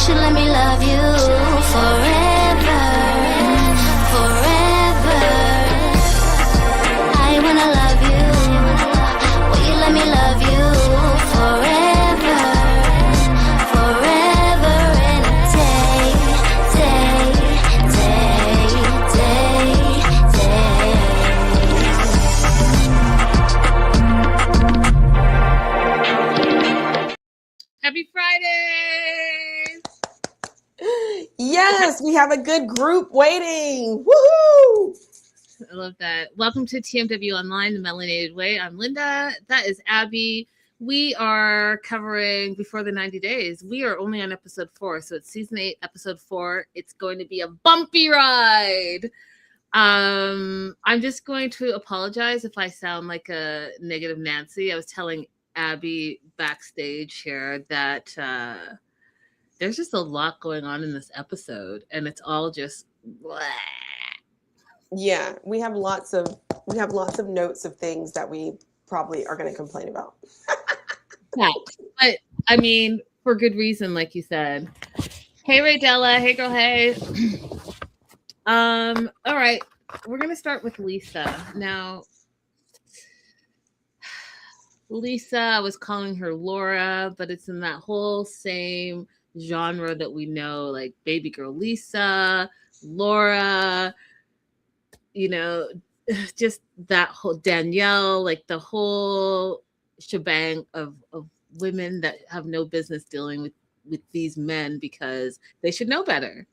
should let me love you forever, forever. I wanna love you. Will you let me love you forever, forever and a day, day, day, day, day. Happy Friday! Yes, we have a good group waiting. Woohoo! I love that. Welcome to TMW Online, the Melanated Way. I'm Linda. That is Abby. We are covering Before the 90 Days. We are only on episode 4, so it's season 8, episode 4. It's going to be a bumpy ride. I'm just going to apologize if I sound like a negative Nancy. I was telling Abby backstage here that there's just a lot going on in this episode, and it's all just blah. Yeah, we have lots of notes of things that we probably are going to complain about. Yeah, but I mean, for good reason, like you said. Hey, Ray Della. Hey, girl. Hey. All right, we're gonna start with Lisa now. Lisa, I was calling her Laura, but it's in that whole same genre that we know, like baby girl Lisa, Laura, you know, just that whole Danielle, like the whole shebang of women that have no business dealing with these men because they should know better.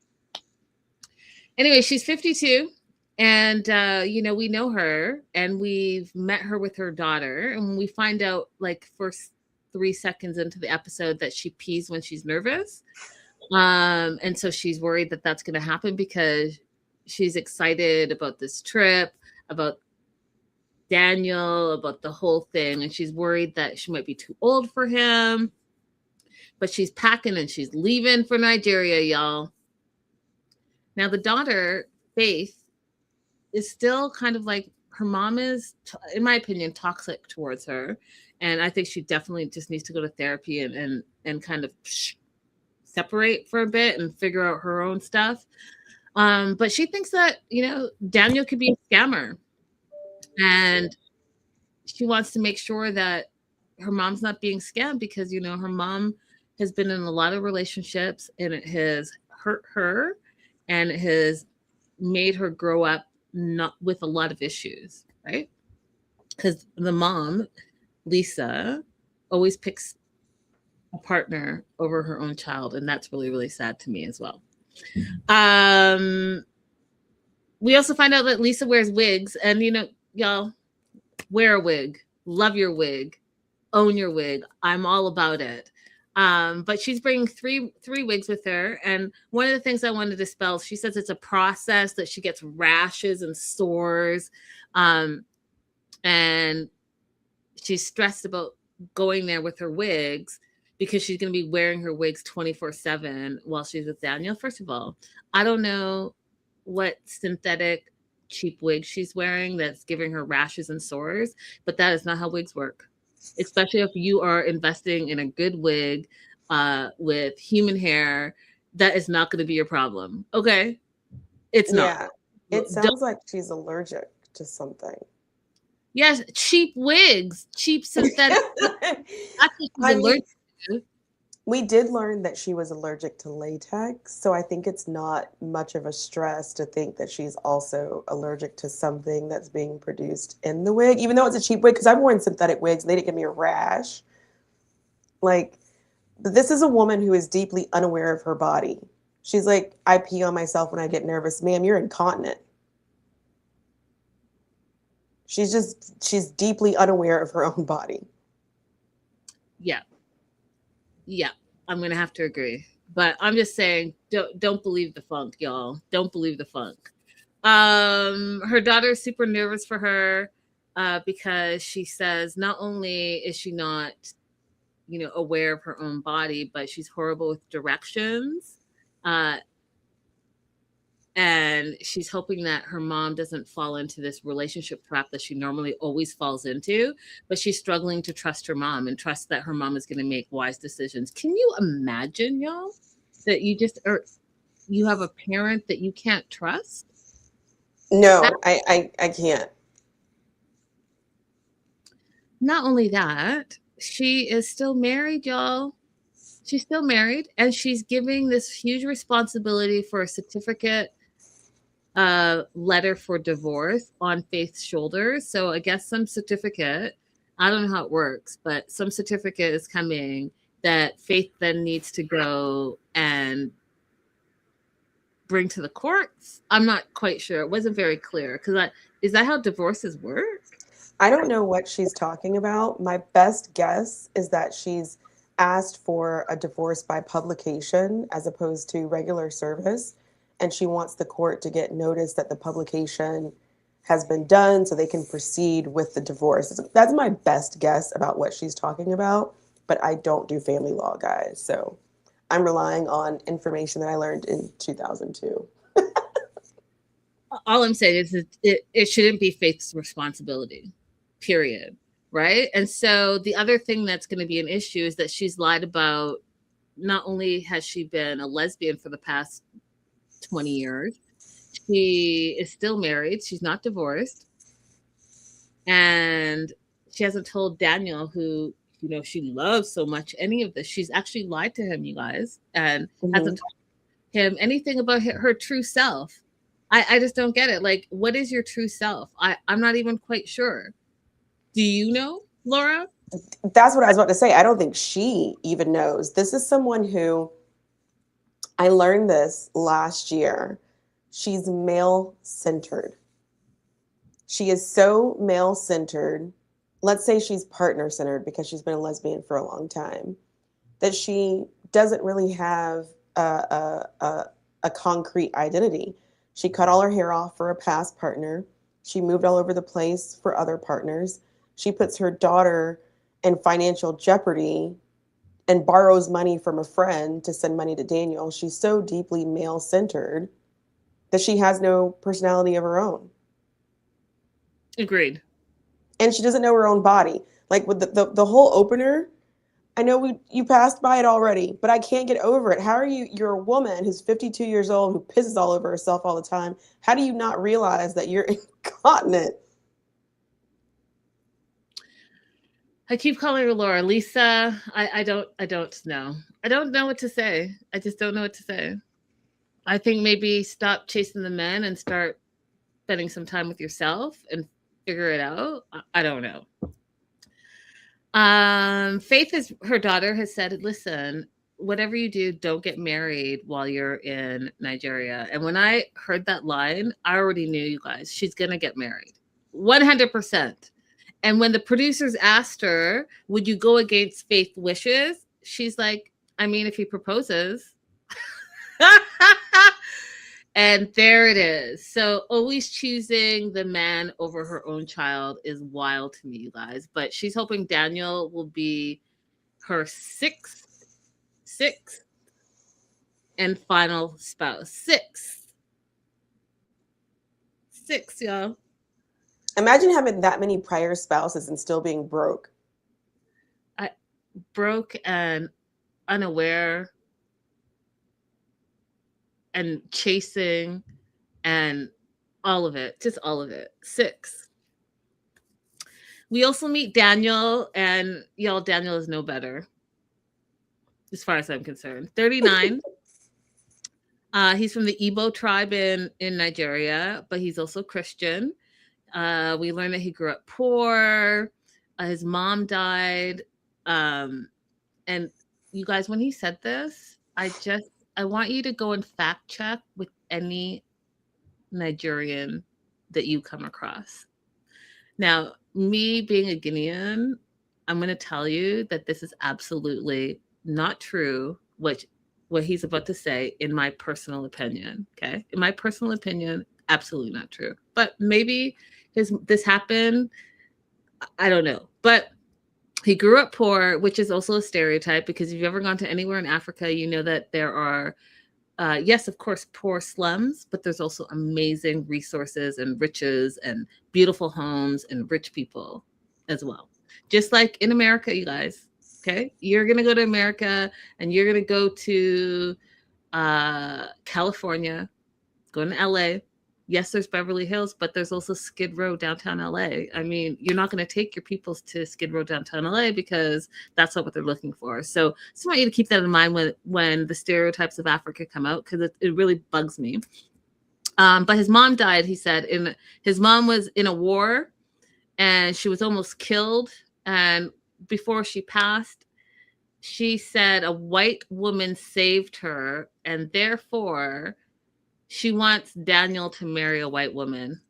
Anyway, she's 52. And, we know her and we've met her with her daughter. And we find out like first 3 seconds into the episode that she pees when she's nervous. And so she's worried that that's going to happen because she's excited about this trip, about Daniel, about the whole thing. And she's worried that she might be too old for him. But she's packing and she's leaving for Nigeria, y'all. Now, the daughter, Faith, is still kind of like her mom is, in my opinion, toxic towards her. And I think she definitely just needs to go to therapy and kind of separate for a bit and figure out her own stuff. But she thinks that, Daniel could be a scammer. And she wants to make sure that her mom's not being scammed because, her mom has been in a lot of relationships and it has hurt her and it has made her grow up not with a lot of issues, right? Because the mom, Lisa, always picks a partner over her own child, and that's really, really sad to me as well. We also find out that Lisa wears wigs, and y'all, wear a wig, love your wig, own your wig. I'm all about it. But she's bringing three wigs with her. And one of the things I wanted to dispel, she says it's a process that she gets rashes and sores. And she's stressed about going there with her wigs because she's going to be wearing her wigs 24/7 while she's with Daniel. First of all, I don't know what synthetic cheap wig she's wearing that's giving her rashes and sores, but that is not how wigs work. Especially if you are investing in a good wig with human hair, that is not going to be your problem. Okay? It's not. Yeah, it sounds like she's allergic to something. Yes, cheap wigs, cheap synthetic. We did learn that she was allergic to latex, so I think it's not much of a stress to think that she's also allergic to something that's being produced in the wig, even though it's a cheap wig, because I've worn synthetic wigs and they didn't give me a rash. Like, this is a woman who is deeply unaware of her body. She's like, I pee on myself when I get nervous. Ma'am, you're incontinent. She's deeply unaware of her own body. Yeah, I'm going to have to agree. But I'm just saying, don't believe the funk, y'all. Don't believe the funk. Her daughter is super nervous for her because she says not only is she not, aware of her own body, but she's horrible with directions. And she's hoping that her mom doesn't fall into this relationship trap that she normally always falls into, but she's struggling to trust her mom and trust that her mom is going to make wise decisions. Can you imagine, y'all? that you just are, you have a parent that you can't trust? That, No, I can't. not only that, she is still married, y'all. She's still married, and she's giving this huge responsibility for a certificate letter for divorce on Faith's shoulders. So I guess some certificate, I don't know how it works, but some certificate is coming that Faith then needs to go and bring to the courts. I'm not quite sure. It wasn't very clear because is that how divorces work? I don't know what she's talking about. My best guess is that she's asked for a divorce by publication as opposed to regular service. And she wants the court to get notice that the publication has been done so they can proceed with the divorce. That's my best guess about what she's talking about. But I don't do family law, guys. So I'm relying on information that I learned in 2002. All I'm saying is it shouldn't be Faith's responsibility, period. Right. And so the other thing that's going to be an issue is that she's lied about, not only has she been a lesbian for the past 20 years, she is still married. She's not divorced. And she hasn't told Daniel, who, you know, she loves so much, any of this. She's actually lied to him, you guys, and hasn't told him anything about her true self. I just don't get it. Like, what is your true self? I'm not even quite sure. Do you know, Laura? That's what I was about to say. I don't think she even knows. This is someone who, I learned this last year. She's male-centered. She is so male-centered. Let's say she's partner-centered because she's been a lesbian for a long time, that she doesn't really have a concrete identity. She cut all her hair off for a past partner. She moved all over the place for other partners. She puts her daughter in financial jeopardy and borrows money from a friend to send money to Daniel. She's so deeply male-centered that she has no personality of her own. Agreed. And she doesn't know her own body. Like with the whole opener, I know you passed by it already, but I can't get over it. How are you're a woman who's 52 years old who pisses all over herself all the time. How do you not realize that you're incontinent? I keep calling her Laura. Lisa, I don't know. I don't know what to say. I just don't know what to say. I think maybe stop chasing the men and start spending some time with yourself and figure it out. I don't know. Faith, her daughter has said, listen, whatever you do, don't get married while you're in Nigeria. And when I heard that line, I already knew, you guys, she's going to get married. 100%. And when the producers asked her, would you go against Faith's wishes? She's like, I mean, if he proposes. And there it is. So always choosing the man over her own child is wild to me, you guys. But she's hoping Daniel will be her sixth and final spouse. Six, y'all. Imagine having that many prior spouses and still being broke. Broke and unaware and chasing and all of it, just all of it. 6. We also meet Daniel, and y'all, Daniel is no better as far as I'm concerned. 39. He's from the Igbo tribe in Nigeria, but he's also Christian. We learned that he grew up poor. His mom died. And you guys, when he said this, I want you to go and fact check with any Nigerian that you come across. Now, me being a Guinean, I'm going to tell you that this is absolutely not true, what he's about to say, in my personal opinion. Okay. In my personal opinion, absolutely not true. But maybe this happened. I don't know. But he grew up poor, which is also a stereotype, because if you've ever gone to anywhere in Africa, you know that there are, yes, of course, poor slums, but there's also amazing resources and riches and beautiful homes and rich people as well. Just like in America, you guys. Okay. You're going to go to America and you're going to go to California, going to LA. Yes, there's Beverly Hills, but there's also Skid Row downtown LA. I mean, you're not going to take your peoples to Skid Row downtown LA because that's not what they're looking for. So just want you to keep that in mind when the stereotypes of Africa come out, because it really bugs me. But his mom died, he said. His mom was in a war and she was almost killed. And before she passed, she said a white woman saved her, and therefore she wants Daniel to marry a white woman.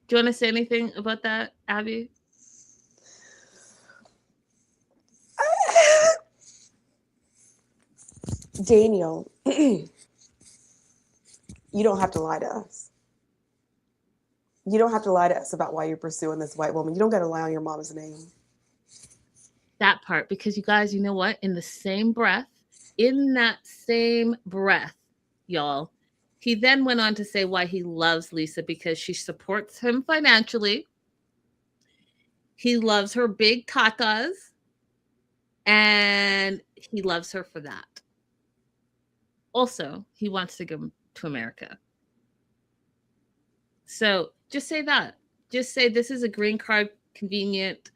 Do you want to say anything about that, Abby? Daniel, you don't have to lie to us. You don't have to lie to us about why you're pursuing this white woman. You don't got to lie on your mom's name. That part, because you guys, you know what? In that same breath, y'all, he then went on to say why he loves Lisa, because she supports him financially. He loves her big tatas, and he loves her for that. Also, he wants to go to America. So just say that. Just say this is a green card convenient.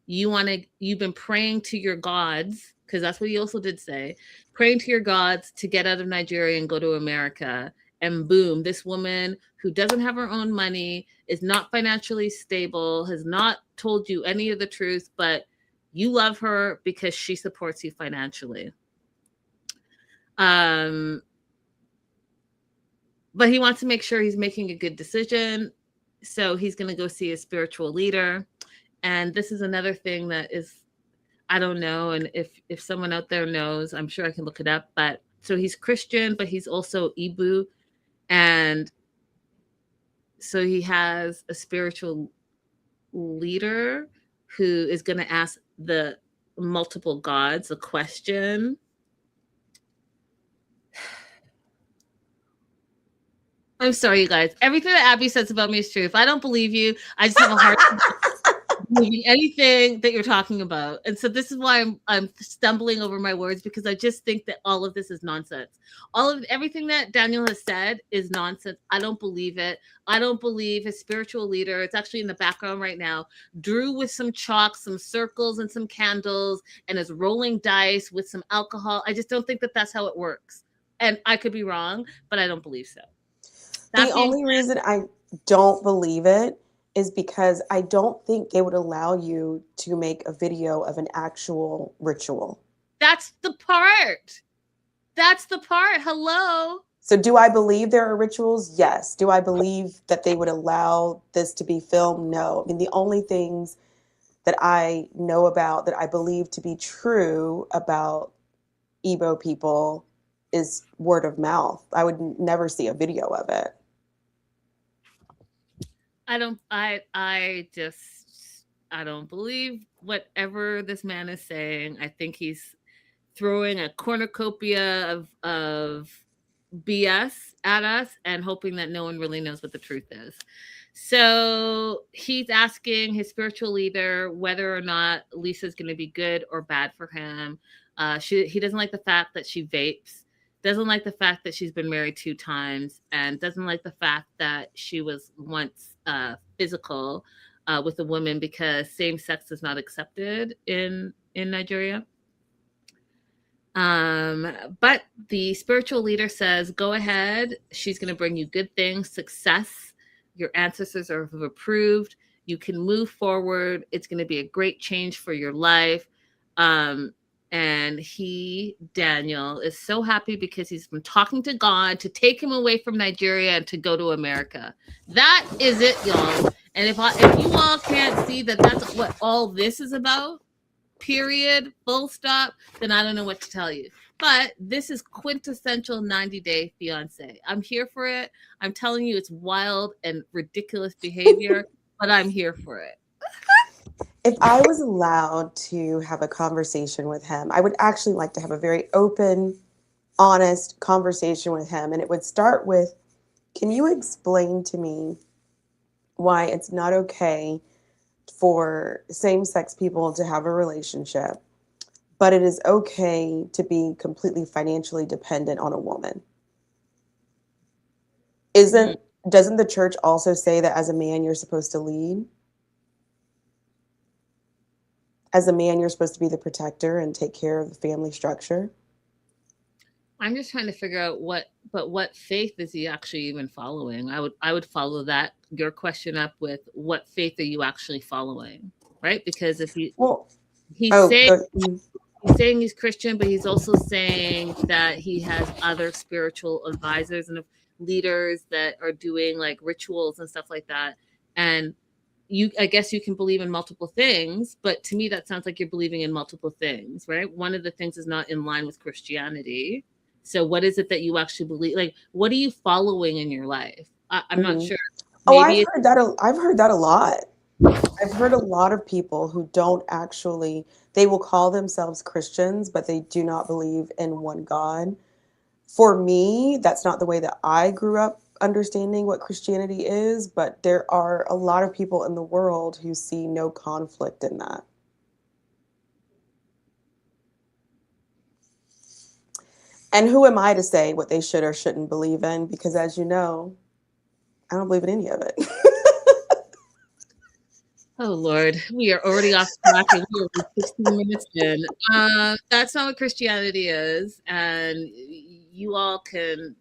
You've been praying to your gods, because that's what he also did say, praying to your gods to get out of Nigeria and go to America. And boom, this woman who doesn't have her own money, is not financially stable, has not told you any of the truth, but you love her because she supports you financially. But he wants to make sure he's making a good decision. So he's going to go see a spiritual leader. And this is another thing that is, I don't know. And if someone out there knows, I'm sure I can look it up. But so he's Christian, but he's also Igbo. And so he has a spiritual leader who is going to ask the multiple gods a question. I'm sorry, you guys. Everything that Abby says about me is true. If I don't believe you, I just have a hard time believing anything that you're talking about. And so this is why I'm stumbling over my words, because I just think that all of this is nonsense. Everything that Daniel has said is nonsense. I don't believe it. I don't believe his spiritual leader. It's actually in the background right now. Drew with some chalk, some circles, and some candles, and is rolling dice with some alcohol. I just don't think that that's how it works. And I could be wrong, but I don't believe so. The only reason I don't believe it is because I don't think they would allow you to make a video of an actual ritual. That's the part. That's the part. Hello. So do I believe there are rituals? Yes. Do I believe that they would allow this to be filmed? No. I mean, the only things that I know about that I believe to be true about Igbo people is word of mouth. I would never see a video of it. I don't believe whatever this man is saying. I think he's throwing a cornucopia of BS at us and hoping that no one really knows what the truth is. So he's asking his spiritual leader whether or not Lisa's going to be good or bad for him. He doesn't like the fact that she vapes, doesn't like the fact that she's been married 2 times, and doesn't like the fact that she was once physical with a woman, because same sex is not accepted in Nigeria. But the spiritual leader says, go ahead. She's going to bring you good things, success. Your ancestors have approved. You can move forward. It's going to be a great change for your life. And Daniel, is so happy because he's been talking to God to take him away from Nigeria and to go to America. That is it, y'all. And if you all can't see that that's what all this is about, period, full stop, then I don't know what to tell you. But this is quintessential 90 Day Fiancé. I'm here for it. I'm telling you, it's wild and ridiculous behavior, but I'm here for it. If I was allowed to have a conversation with him, I would actually like to have a very open, honest conversation with him. And it would start with, can you explain to me why it's not okay for same-sex people to have a relationship, but it is okay to be completely financially dependent on a woman. Mm. Doesn't the church also say that as a man you're supposed to lead? As a man, you're supposed to be the protector and take care of the family structure. I'm just trying to figure out what faith is he actually even following? I would follow that your question up with what faith are you actually following, right? Because if Well, he's oh, saying good. he's saying he's Christian, but he's also saying that he has other spiritual advisors and leaders that are doing like rituals and stuff like that. And I guess you can believe in multiple things, but to me that sounds like you're believing in multiple things, right? One of the things is not in line with Christianity. So what is it that you actually believe? Like, what are you following in your life? I'm not Mhm. sure. Oh, Maybe it's I've heard that a lot. I've heard a lot of people who don't actually, they will call themselves Christians, but they do not believe in one God. For me, that's not the way that I grew up understanding what Christianity is, but there are a lot of people in the world who see no conflict in that. And who am I to say what they should or shouldn't believe in? Because as you know, I don't believe in any of it. oh Lord, we are already off track and we are 16 minutes in. That's not what Christianity is, and you all can.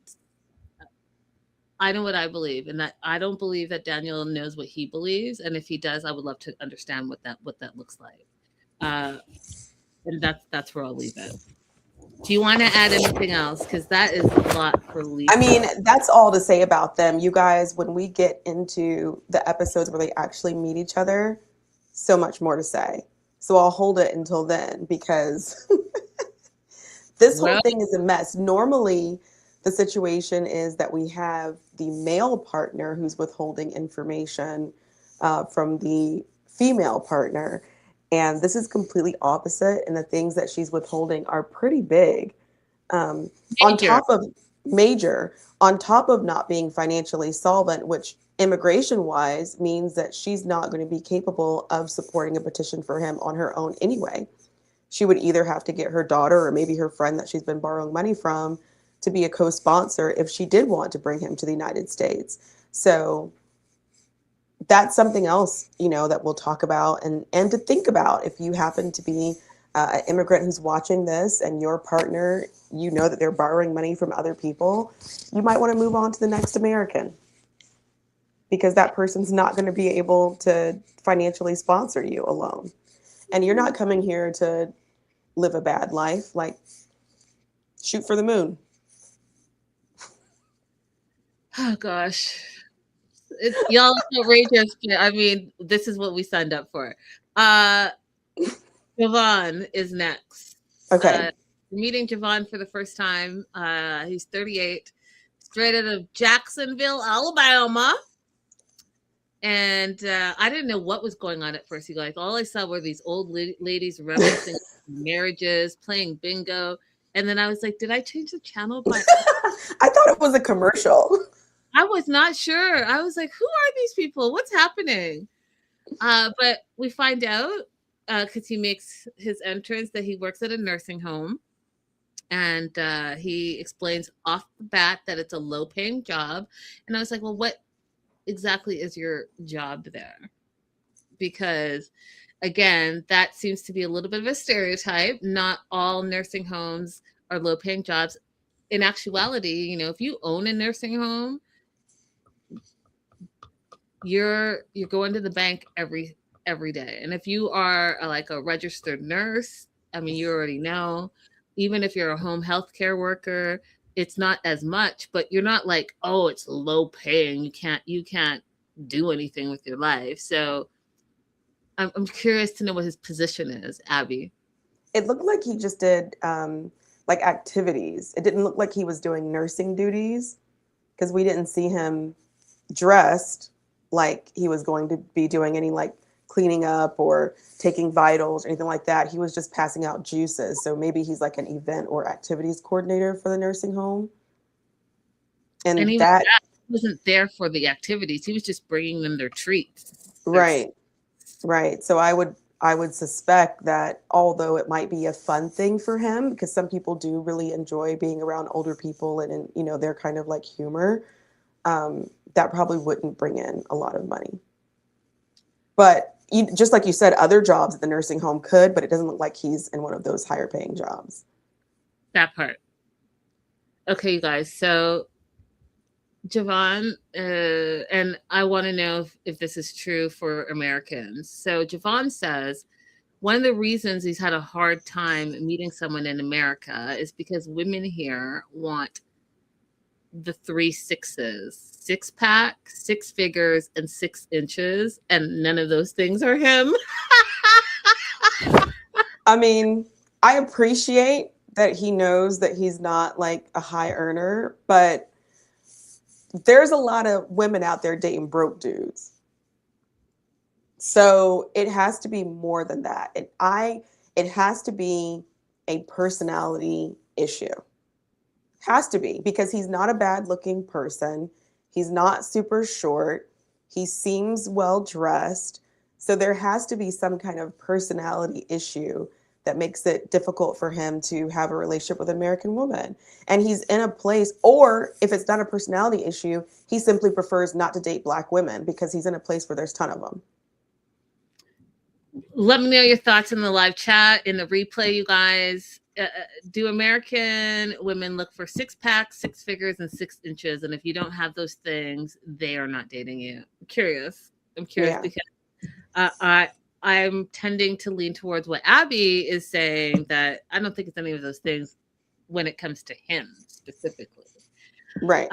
I know what I believe, and that I don't believe that Daniel knows what he believes, and if he does, I would love to understand what that looks like. Uh, and that's where I'll leave it. Do you want to add anything else? Because that is a lot for I Lisa. mean, that's all to say about them. You guys, when we get into the episodes where they actually meet each other, so much more to say. So I'll hold it until then because this whole Well, thing is a mess. Normally, the situation is that we have the male partner who's withholding information from the female partner. And this is completely opposite. And the things that she's withholding are pretty big. On major. top of major, on top of not being financially solvent, which immigration wise means that she's not going to be capable of supporting a petition for him on her own anyway. She would either have to get her daughter or maybe her friend that she's been borrowing money from to be a co-sponsor if she did want to bring him to the United States. So that's something else, that we'll talk about and to think about if you happen to be an immigrant who's watching this and your partner, that they're borrowing money from other people, you might want to move on to the next American because that person's not going to be able to financially sponsor you alone. And you're not coming here to live a bad life. Like, shoot for the moon. Oh gosh, y'all it's outrageous. I mean, this is what we signed up for. Uh, Javon is next. Okay. Meeting Javon for the first time. He's 38, straight out of Jacksonville, Alabama. And I didn't know what was going on at first. You guys, all I saw were these old ladies reminiscing marriages, playing bingo. And then I was like, did I change the channel? I thought it was a commercial. I was not sure. I was like, who are these people? What's happening? But we find out because he makes his entrance that he works at a nursing home. And he explains off the bat that it's a low paying job. And I was like, well, what exactly is your job there? Because again, that seems to be a little bit of a stereotype. Not all nursing homes are low paying jobs. In actuality, if you own a nursing home, you're going to the bank every day. And if you are like a registered nurse, I mean, you already know, even if you're a home health care worker, it's not as much, but you're not like, oh, it's low paying, you can't do anything with your life. So I'm curious to know what his position is, Abby. It looked like he just did like activities. It didn't look like he was doing nursing duties because we didn't see him dressed like he was going to be doing any like cleaning up or taking vitals or anything like that. He was just passing out juices. So maybe he's like an event or activities coordinator for the nursing home. And And even that, that wasn't there for the activities. He was just bringing them their treats. right. Right. So I would suspect that although it might be a fun thing for him, because some people do really enjoy being around older people and their kind of like humor, that probably wouldn't bring in a lot of money. But just like you said, other jobs at the nursing home could, but it doesn't look like he's in one of those higher paying jobs. That part. Okay, you guys. So Javon, and I want to know if this is true for Americans. So Javon says one of the reasons he's had a hard time meeting someone in America is because women here want the 3 6s: 6-pack, 6 figures, and 6 inches, and none of those things are him. I mean, I appreciate that he knows that he's not like a high earner, but there's a lot of women out there dating broke dudes. So it has to be more than that. It has to be a personality issue. Has to be, because he's not a bad looking person. He's not super short. He seems well dressed. So there has to be some kind of personality issue that makes it difficult for him to have a relationship with an American woman. And he's in a place, or if it's not a personality issue, he simply prefers not to date Black women because he's in a place where there's a ton of them. Let me know your thoughts in the live chat, in the replay, you guys. Do American women look for 6-pack, 6 figures, and 6 inches? And if you don't have those things, they are not dating you. I'm curious Yeah. because I'm tending to lean towards what Abby is saying, that I don't think it's any of those things when it comes to him specifically. Right.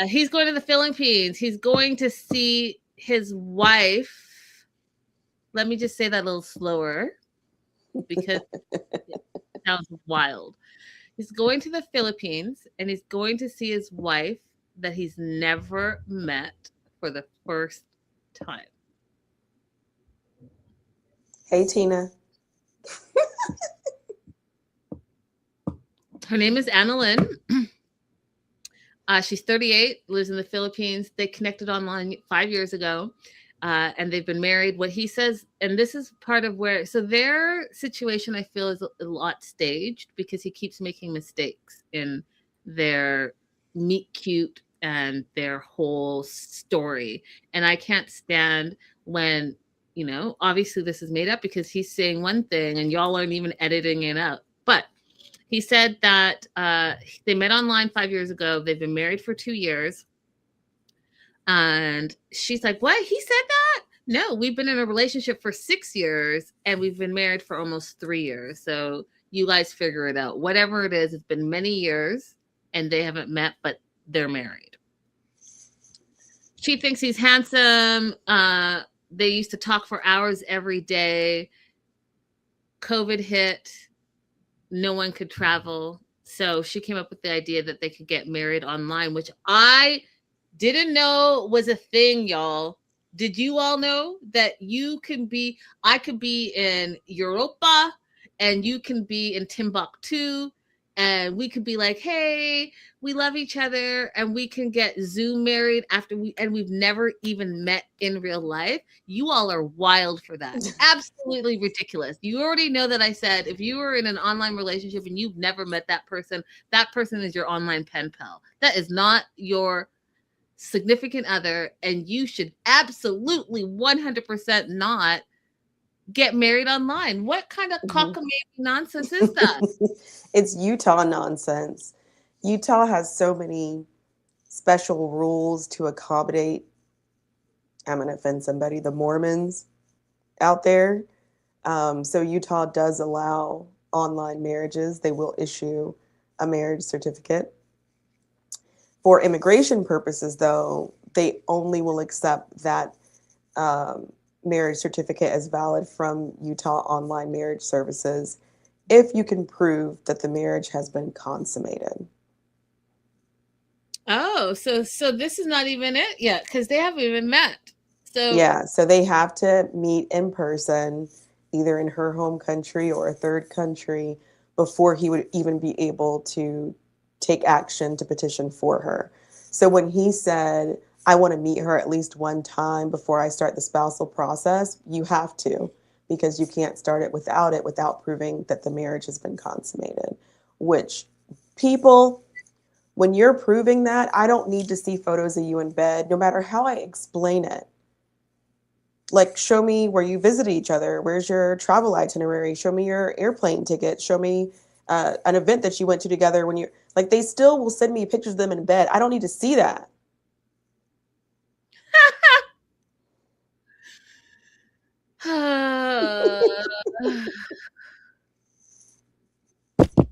He's going to the Philippines. He's going to see his wife. Let me just say that a little slower because it sounds wild. He's going to the Philippines and he's going to see his wife that he's never met for the first time. Hey, Tina. Her name is Anna Lynn. She's 38, lives in the Philippines. They connected online 5 years ago, and they've been married. What he says, and this is part of where, so their situation, I feel, is a lot staged because he keeps making mistakes in their meet cute and their whole story. And I can't stand when, obviously this is made up because he's saying one thing and y'all aren't even editing it out. But he said that they met online 5 years ago. They've been married for 2 years. And she's like, what? He said that? No, we've been in a relationship for 6 years and we've been married for almost 3 years. So you guys figure it out. Whatever it is, it's been many years and they haven't met, but they're married. She thinks he's handsome. They used to talk for hours every day. COVID hit. No one could travel. So she came up with the idea that they could get married online, which I didn't know was a thing, y'all. Did you all know that I could be in Europa and you can be in Timbuktu and we could be like, hey, we love each other and we can get Zoom married we've never even met in real life. You all are wild for that. Absolutely ridiculous. You already know that I said if you were in an online relationship and you've never met that person is your online pen pal. That is not your significant other, and you should absolutely 100% not get married online. What kind of cockamamie nonsense is that? It's Utah nonsense. Utah has so many special rules to accommodate, I'm going to offend somebody, the Mormons out there. So Utah does allow online marriages. They will issue a marriage certificate. For immigration purposes, though, they only will accept that marriage certificate as valid from Utah Online Marriage Services if you can prove that the marriage has been consummated. Oh, so this is not even it yet because they haven't even met. So yeah, so they have to meet in person, either in her home country or a third country, before he would even be able to take action to petition for her. So when he said, I want to meet her at least one time before I start the spousal process. You have to, because you can't start it without proving that the marriage has been consummated. Which people, when you're proving that, I don't need to see photos of you in bed, no matter how I explain it. Like, show me where you visited each other. Where's your travel itinerary? Show me your airplane ticket. Show me an event that you went to together when you like. They still will send me pictures of them in bed. I don't need to see that.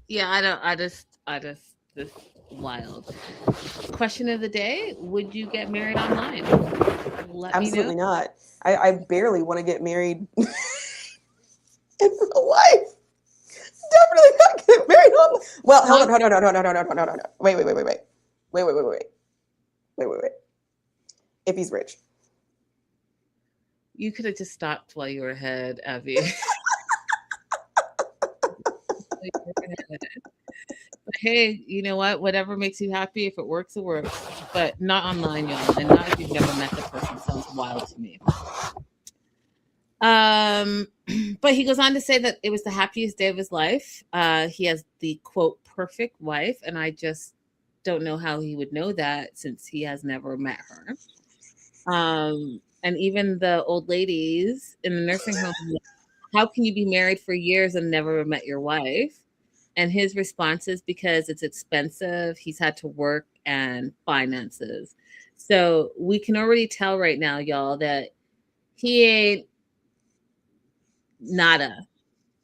Yeah, this wild. Question of the day: would you get married online? Let me know. Absolutely not. I barely want to get married in real life. Definitely not get married on. Well, hold on. No. Wait. If he's rich. You could have just stopped while you were ahead, Abby. But hey, you know what? Whatever makes you happy, if it works, it works. But not online, y'all, and not if you've never met the person. Sounds wild to me. But he goes on to say that it was the happiest day of his life. He has the quote perfect wife, and I just don't know how he would know that since he has never met her. And even the old ladies in the nursing home, how can you be married for years and never met your wife? And his response is because it's expensive. He's had to work and finances. So we can already tell right now, y'all, that he ain't nada.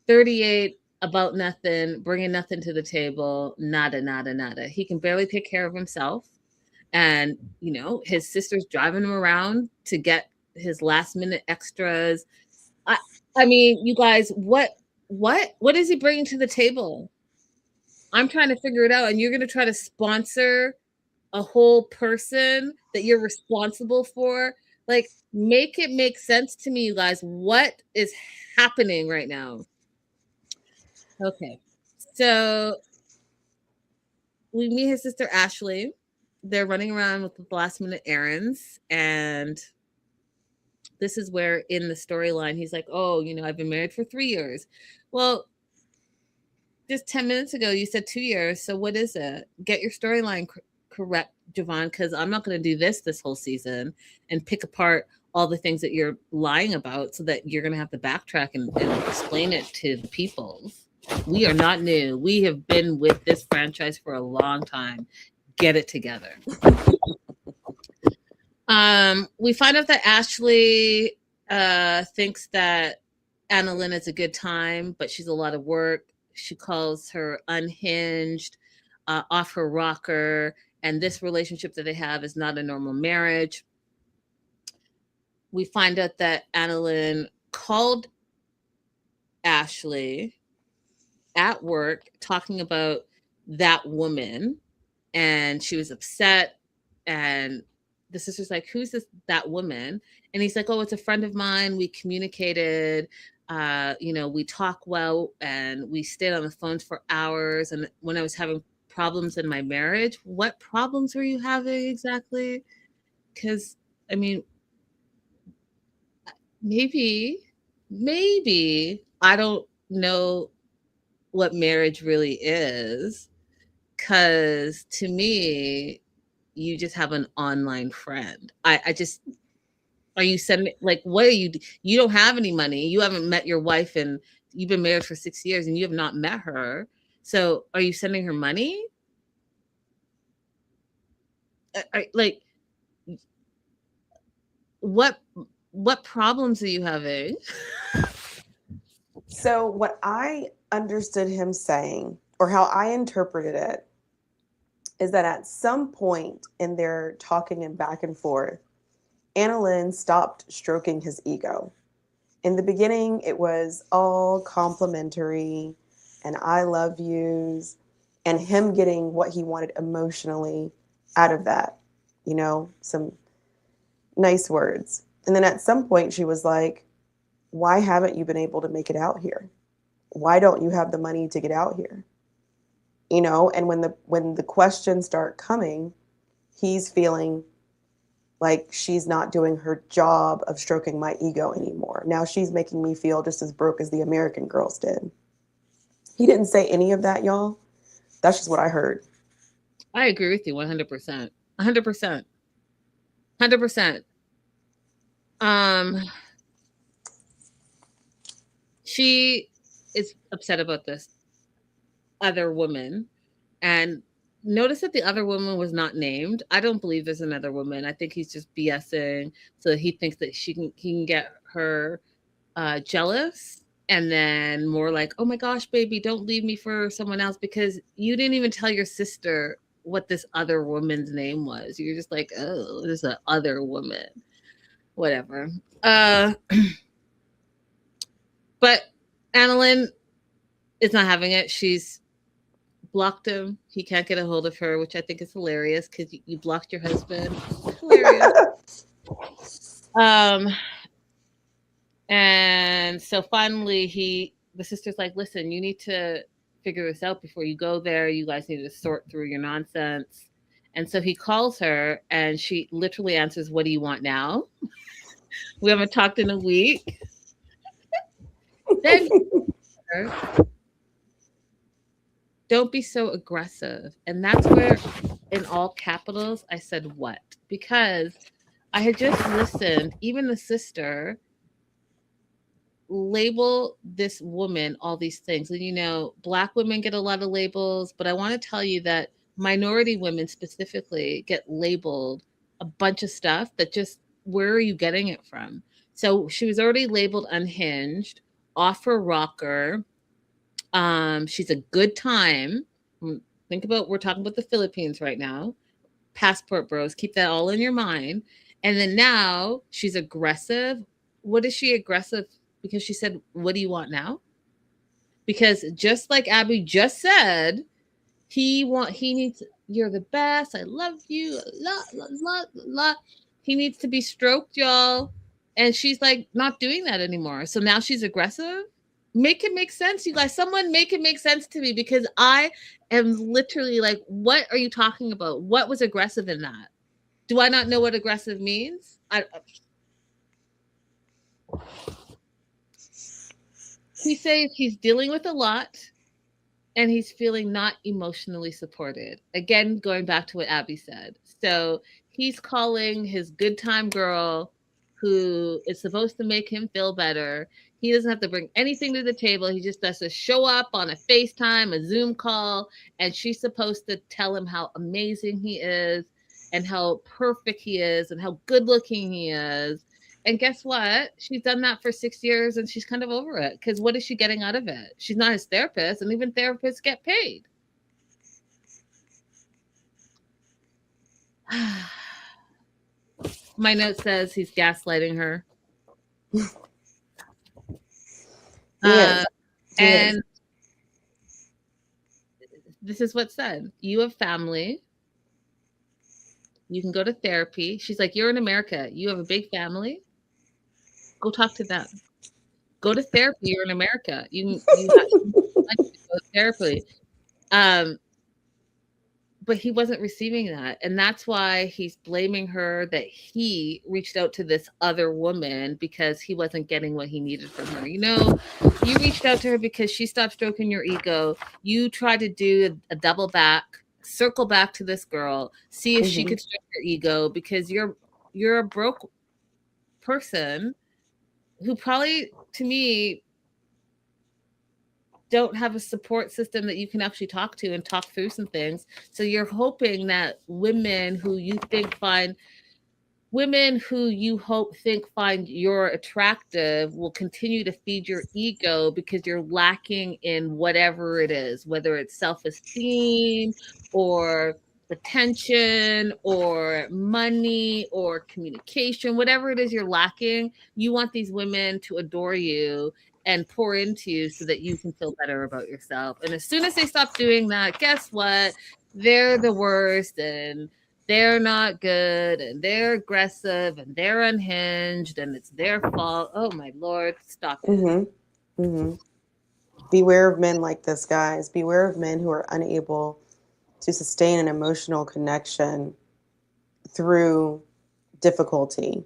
38, about nothing, bringing nothing to the table, nada. He can barely take care of himself. And, you know, his sister's driving him around to get his last minute extras. I mean, you guys, what is he bringing to the table? I'm trying to figure it out. And you're going to try to sponsor a whole person that you're responsible for. Like, make it make sense to me, you guys. What is happening right now? Okay. So we meet his sister Ashley. They're running around with the last minute errands. And this is where in the storyline, he's like, oh, you know, I've been married for 3 years. Well, just 10 minutes ago, you said 2 years. So what is it? Get your storyline correct, Javon, because I'm not going to do this whole season and pick apart all the things that you're lying about so that you're going to have to backtrack and explain it to the people. We are not new. We have been with this franchise for a long time. Get it together. We find out that Ashley thinks that Annalyn is a good time, but she's a lot of work. She calls her unhinged, off her rocker, and this relationship that they have is not a normal marriage. We find out that Annalyn called Ashley at work talking about that woman, and she was upset, and the sister's like, who's that woman? And he's like, oh, it's a friend of mine. We communicated, you know, we talk well, and we stayed on the phone for hours. And when I was having problems in my marriage, what problems were you having exactly? Because, I mean, maybe, I don't know what marriage really is. Because to me, you just have an online friend. I just, are you sending, like, what are you don't have any money. You haven't met your wife, and you've been married for 6 years and you have not met her. So are you sending her money? Like, what problems are you having? So what I understood him saying, or how I interpreted it, is that at some point in their talking and back and forth, Annalyn stopped stroking his ego. In the beginning, it was all complimentary and I love yous, and him getting what he wanted emotionally out of that, you know, some nice words. And then at some point, she was like, why haven't you been able to make it out here? Why don't you have the money to get out here? You know, and when the questions start coming, he's feeling like she's not doing her job of stroking my ego anymore. Now she's making me feel just as broke as the American girls did. He didn't say any of that, y'all. That's just what I heard. I agree with you 100%. 100%. 100%. She is upset about this other woman, and notice that the other woman was not named. I don't believe there's another woman. I think he's just BSing so that he thinks that he can get her jealous, and then more like, oh my gosh, baby, don't leave me for someone else, because you didn't even tell your sister what this other woman's name was. You're just like, oh, there's a other woman. Whatever. But Annalyn is not having it. She's blocked him. He can't get a hold of her, which I think is hilarious because you blocked your husband. Hilarious. And so finally the sister's like, listen, you need to figure this out before you go there. You guys need to sort through your nonsense. And so he calls her and she literally answers, what do you want now? We haven't talked in a week. Then don't be so aggressive. And that's where, in all capitals, I said what? Because I had just listened, even the sister label this woman all these things. And, you know, Black women get a lot of labels, but I want to tell you that minority women specifically get labeled a bunch of stuff that just, where are you getting it from? So she was already labeled unhinged, off her rocker. She's a good time. Think about, we're talking about the Philippines right now. Passport bros, keep that all in your mind. And then now she's aggressive. What is she aggressive? Because she said, what do you want now? Because just like Abby just said, he needs, you're the best. I love you. He needs to be stroked, y'all. And she's like not doing that anymore. So now she's aggressive. Make it make sense, you guys. Someone make it make sense to me, because I am literally like, what are you talking about? What was aggressive in that? Do I not know what aggressive means? He says he's dealing with a lot and he's feeling not emotionally supported. Again, going back to what Abby said. So he's calling his good time girl, who is supposed to make him feel better. He doesn't have to bring anything to the table. He just has to show up on a FaceTime, a Zoom call, and she's supposed to tell him how amazing he is and how perfect he is and how good looking he is. And guess what? She's done that for 6 years and she's kind of over it, because what is she getting out of it? She's not his therapist, and even therapists get paid. My note says he's gaslighting her. And this is what's said. You have family. You can go to therapy. She's like, you're in America. You have a big family. Go talk to them. Go to therapy. You're in America. You have to go to therapy. But he wasn't receiving that. And that's why he's blaming her that he reached out to this other woman because he wasn't getting what he needed from her. You know, you reached out to her because she stopped stroking your ego. You tried to do a double back, circle back to this girl, see if she could stroke your ego, because you're a broke person who probably, to me, don't have a support system that you can actually talk to and talk through some things. So you're hoping that women who you find you're attractive will continue to feed your ego, because you're lacking in whatever it is, whether it's self-esteem or attention or money or communication, whatever it is you're lacking. You want these women to adore you and pour into you so that you can feel better about yourself. And as soon as they stop doing that, guess what? They're the worst, and they're not good, and they're aggressive, and they're unhinged, and it's their fault. Oh my Lord, stop it. Beware of men like this, guys. Beware of men who are unable to sustain an emotional connection through difficulty,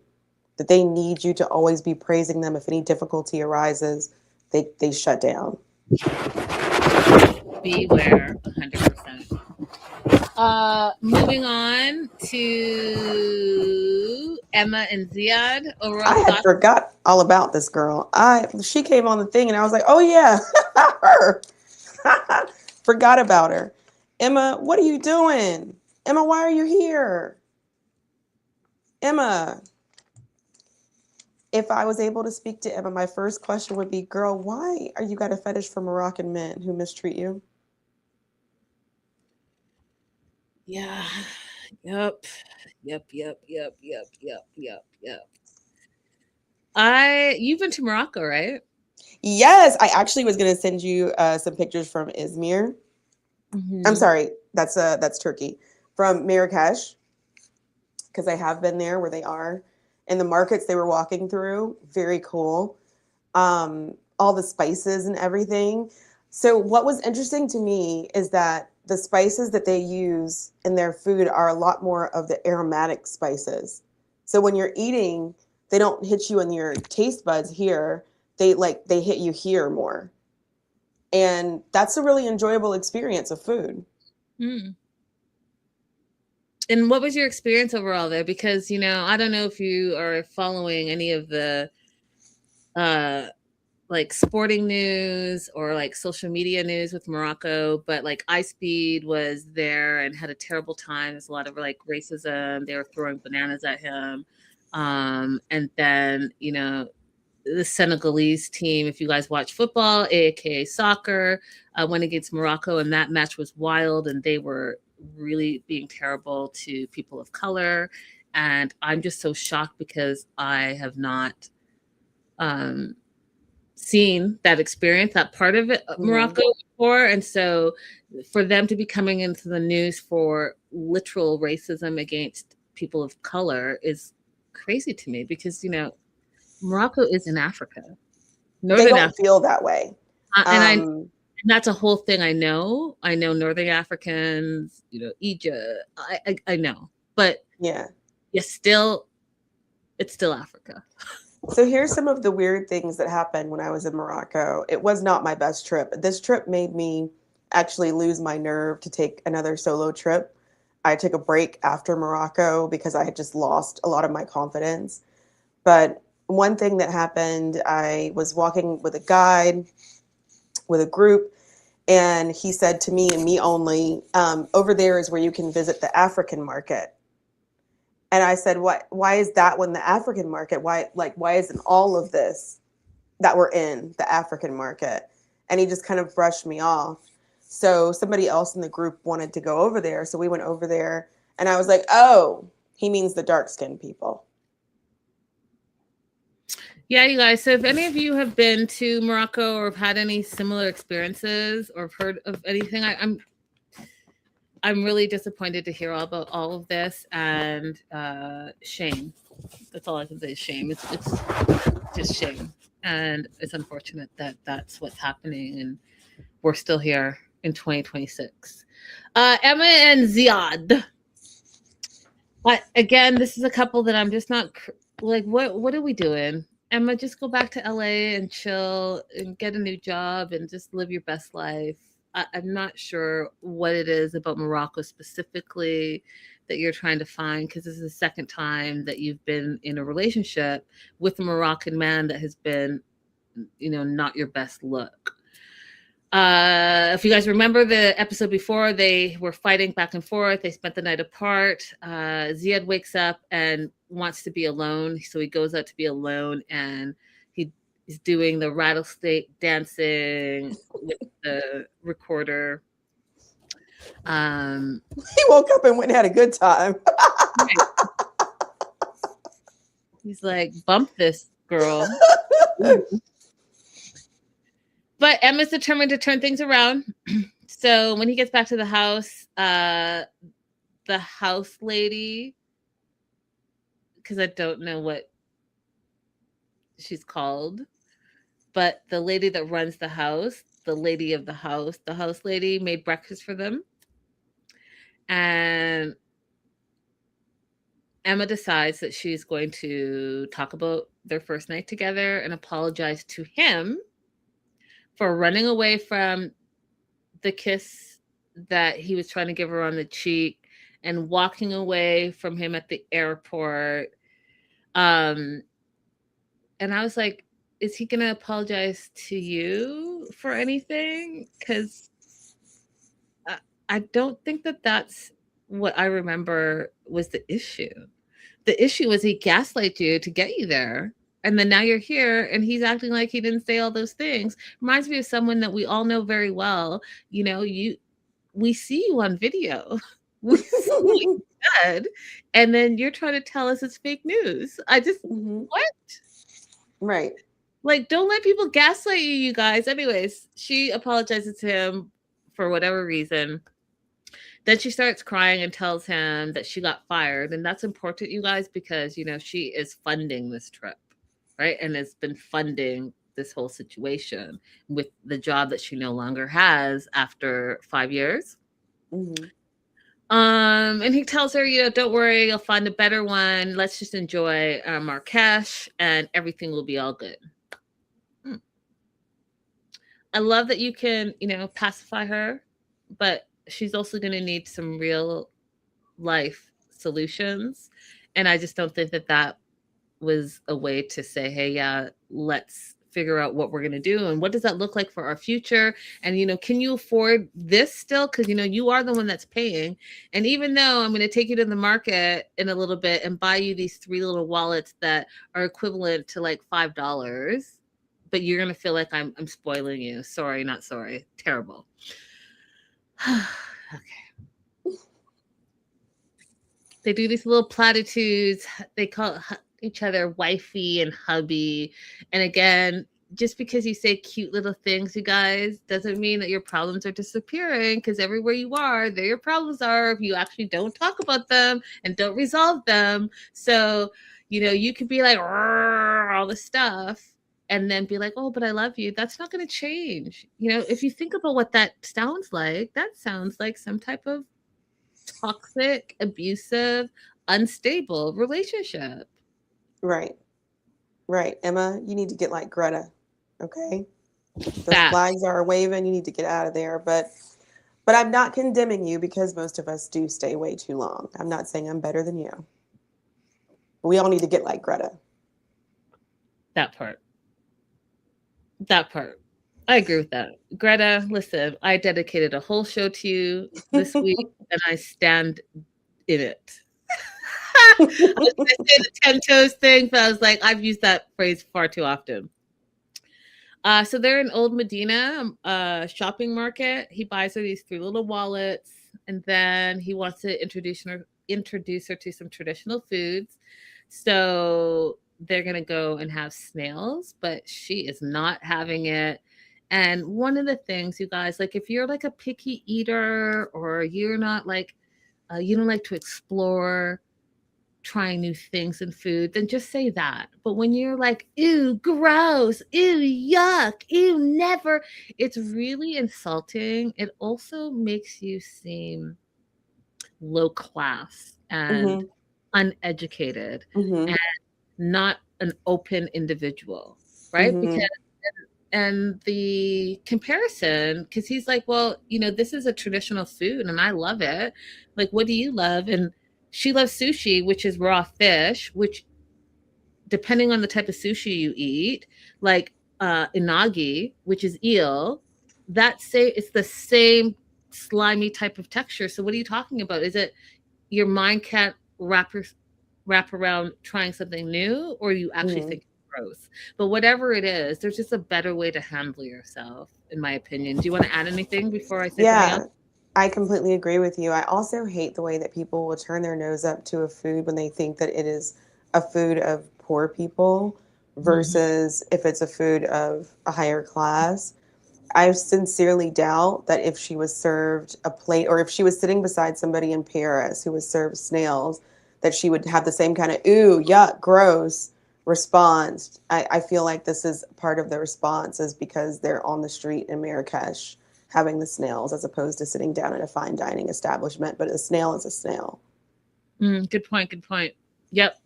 that they need you to always be praising them. If any difficulty arises, they shut down. Beware, 100%. Moving on to Emma and Ziad. Overall I had thoughts? forgot all about this girl. She came on the thing and I was like, oh yeah, her. Forgot about her. Emma, what are you doing? Emma, why are you here? Emma. If I was able to speak to Emma, my first question would be, girl, why are you got a fetish for Moroccan men who mistreat you? Yeah. Yep. You've been to Morocco, right? Yes, I actually was going to send you some pictures from Izmir. I'm sorry, that's Turkey. From Marrakesh, because I have been there where they are. And the markets they were walking through, very cool. All the spices and everything. So what was interesting to me is that the spices that they use in their food are a lot more of the aromatic spices. So when you're eating, they don't hit you in your taste buds here. They hit you here more. And that's a really enjoyable experience of food. Mm. And what was your experience overall there? Because, I don't know if you are following any of the like sporting news or like social media news with Morocco, but like iSpeed was there and had a terrible time. There's a lot of like racism. They were throwing bananas at him. And then, the Senegalese team, if you guys watch football, aka soccer, went against Morocco, and that match was wild, and they were really being terrible to people of color. And I'm just so shocked because I have not seen that experience, that part of it, Morocco before. And so for them to be coming into the news for literal racism against people of color is crazy to me because, Morocco is in Africa. They don't feel that way. And that's a whole thing I know. I know Northern Africans, Egypt. I know. But yeah, it's still Africa. So here's some of the weird things that happened when I was in Morocco. It was not my best trip. This trip made me actually lose my nerve to take another solo trip. I took a break after Morocco because I had just lost a lot of my confidence. But one thing that happened, I was walking with a guide, with a group, and he said to me and me only, over there is where you can visit the African market. And I said, why is that one the African market? Why isn't all of this that we're in the African market? And he just kind of brushed me off. So somebody else in the group wanted to go over there. So we went over there and I was like, oh, he means the dark-skinned people. Yeah, you guys. So if any of you have been to Morocco or have had any similar experiences or have heard of anything, I'm really disappointed to hear all about all of this, and shame. That's all I can say is shame. It's just shame, and it's unfortunate that that's what's happening, and we're still here in 2026. Emma and Ziad. Again, this is a couple that I'm just not like. What are we doing? Emma, just go back to LA and chill and get a new job and just live your best life. I'm not sure what it is about Morocco specifically that you're trying to find, because this is the second time that you've been in a relationship with a Moroccan man that has been, not your best look. If you guys remember the episode before, they were fighting back and forth. They spent the night apart. Ziad wakes up and wants to be alone. So he goes out to be alone and he's doing the rattlesnake dancing with the recorder. He woke up and went and had a good time. He's like, bump this girl. But Emma's determined to turn things around. So when he gets back to the house lady, because I don't know what she's called, but the lady that runs the house, the lady of the house lady made breakfast for them. And Emma decides that she's going to talk about their first night together and apologize to him for running away from the kiss that he was trying to give her on the cheek and walking away from him at the airport. And I was like, is he going to apologize to you for anything? Because I don't think that that's what I remember was the issue. The issue was he gaslighted you to get you there. And then now you're here and he's acting like he didn't say all those things. Reminds me of someone that we all know very well. You know, we see you on video. We see you dead, and then you're trying to tell us it's fake news. I just what? Right. Like, don't let people gaslight you, you guys. Anyways, she apologizes to him for whatever reason. Then she starts crying and tells him that she got fired. And that's important, you guys, because, you know, she is funding this trip, right? And has been funding this whole situation with the job that she no longer has after 5 years. And he tells her, you know, don't worry, you'll find a better one. Let's just enjoy Marrakesh and everything will be all good. I love that you can, you know, pacify her, but she's also going to need some real life solutions. And I just don't think that that was a way to say, hey, yeah, let's figure out what we're going to do. And what does that look like for our future? And, you know, can you afford this still? Because, you know, you are the one that's paying. And even though I'm going to take you to the market in a little bit and buy you these 3 little wallets that are equivalent to like $5, but you're going to feel like I'm spoiling you. Sorry, not sorry. Terrible. Okay. They do these little platitudes. They call each other wifey and hubby. And again, just because you say cute little things, you guys, doesn't mean that your problems are disappearing, because everywhere you are, there your problems are if you actually don't talk about them and don't resolve them. So, you know, you could be like all this stuff and then be like, oh, but I love you. That's not going to change. You know, if you think about what that sounds like, that sounds like some type of toxic, abusive, unstable relationship. Right. Right. Emma, you need to get like Greta. Okay. Those Facts. flags are waving. You need to get out of there. But I'm not condemning you, because most of us do stay way too long. I'm not saying I'm better than you. We all need to get like Greta. That part. I agree with that. Greta, listen, I dedicated a whole show to you this week and I stand in it. I was going to say the 10 toes thing, but I was like, I've used that phrase far too often. So they're in Old Medina shopping market. He buys her these 3 little wallets, and then he wants to introduce her to some traditional foods. So they're going to go and have snails, but she is not having it. And one of the things, you guys, like if you're like a picky eater, or you're not like, you don't like to explore trying new things in food, then just say that. But when you're like, ew, gross, ew, yuck, ew, never, it's really insulting. It also makes you seem low class and uneducated and not an open individual, right? Because and the comparison, because he's like, well, you know, this is a traditional food and I love it. Like, what do you love? And she loves sushi, which is raw fish, which depending on the type of sushi you eat, like inagi, which is eel, it's the same slimy type of texture. So what are you talking about? Is it your mind can't wrap around trying something new, or you actually think it's gross? But whatever it is, there's just a better way to handle yourself, in my opinion. Do you want to add anything before I say something else? I completely agree with you. I also hate the way that people will turn their nose up to a food when they think that it is a food of poor people versus if it's a food of a higher class. I sincerely doubt that if she was served a plate, or if she was sitting beside somebody in Paris who was served snails, that she would have the same kind of, ooh, yuck, gross response. I feel like this is part of the response is because they're on the street in Marrakesh having the snails, as opposed to sitting down at a fine dining establishment. But a snail is a snail. Good point. Yep.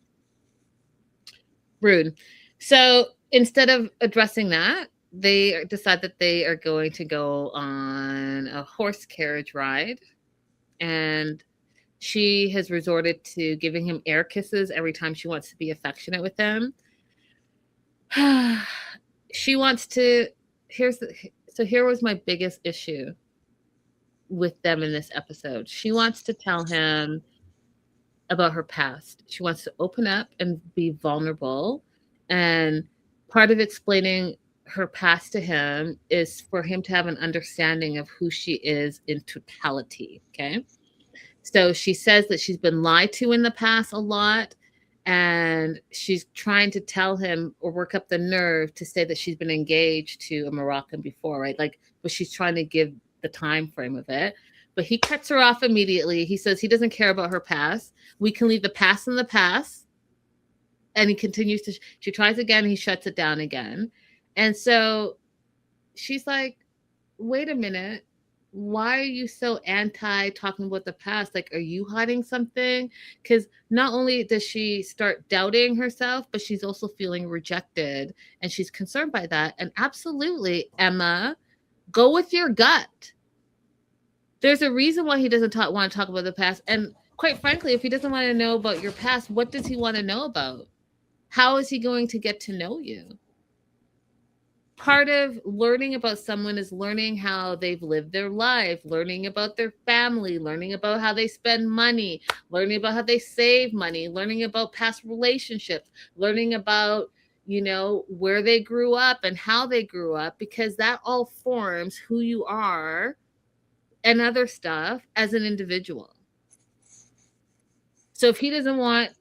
Rude. So instead of addressing that, they decide that they are going to go on a horse carriage ride. And she has resorted to giving him air kisses every time she wants to be affectionate with him. She wants to. Here was my biggest issue with them in this episode. She wants to tell him about her past. She wants to open up and be vulnerable. And part of explaining her past to him is for him to have an understanding of who she is in totality. Okay. So she says that she's been lied to in the past a lot. And she's trying to tell him or work up the nerve to say that she's been engaged to a Moroccan before, right? Like, but she's trying to give the time frame of it. But he cuts her off immediately. He says he doesn't care about her past. We can leave the past in the past. And he continues to, she tries again, he shuts it down again. And so she's like, wait a minute. Why are you so anti talking about the past? Like, are you hiding something? Because not only does she start doubting herself, but she's also feeling rejected. And she's concerned by that. And absolutely, Emma, go with your gut. There's a reason why he doesn't want to talk about the past. And quite frankly, if he doesn't want to know about your past, what does he want to know about? How is he going to get to know you? Part of learning about someone is learning how they've lived their life, learning about their family, learning about how they spend money, learning about how they save money, learning about past relationships, learning about, you know, where they grew up and how they grew up, because that all forms who you are and other stuff as an individual. So if he doesn't want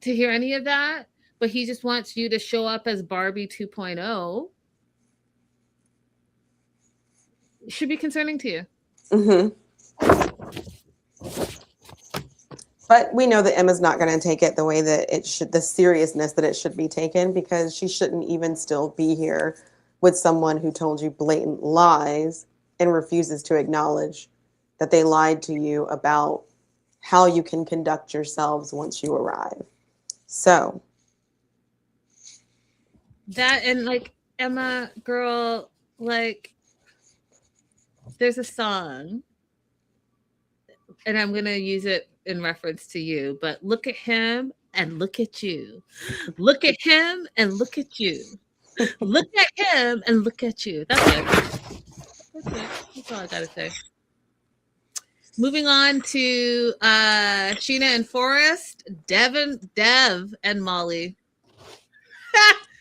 to hear any of that, but he just wants you to show up as Barbie 2.0, it should be concerning to you. Mm-hmm. But we know that Emma's not going to take it the way that it should, the seriousness that it should be taken, because she shouldn't even still be here with someone who told you blatant lies and refuses to acknowledge that they lied to you about how you can conduct yourselves once you arrive. So that, and like, Emma, girl, like, there's a song, and I'm going to use it in reference to you, but look at him and look at you. Look at him and look at you. Look at him and look at you. That's it. That's it. That's all I got to say. Moving on to Sheena and Forrest, Dev and Molly.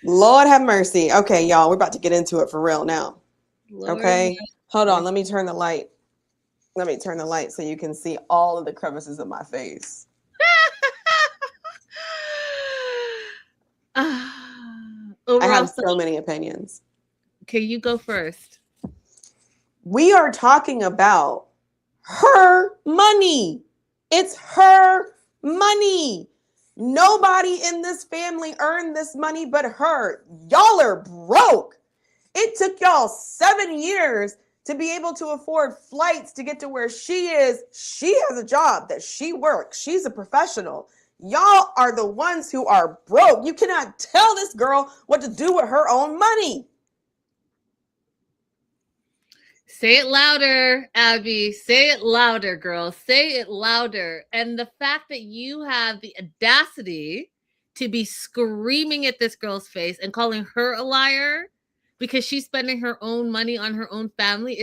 Lord have mercy. Okay, y'all, we're about to get into it for real now. Lord, okay, hold on. Let me turn the light. Let me turn the light so you can see all of the crevices of my face. I have so many opinions. Okay, you go first. We are talking about her money. It's her money. Nobody in this family earned this money but her. Y'all are broke. It took y'all 7 years to be able to afford flights to get to where she is. She has a job that she works. She's a professional. Y'all are the ones who are broke. You cannot tell this girl what to do with her own money. Say it louder, Abby. Say it louder, girl. Say it louder. And the fact that you have the audacity to be screaming at this girl's face and calling her a liar because she's spending her own money on her own family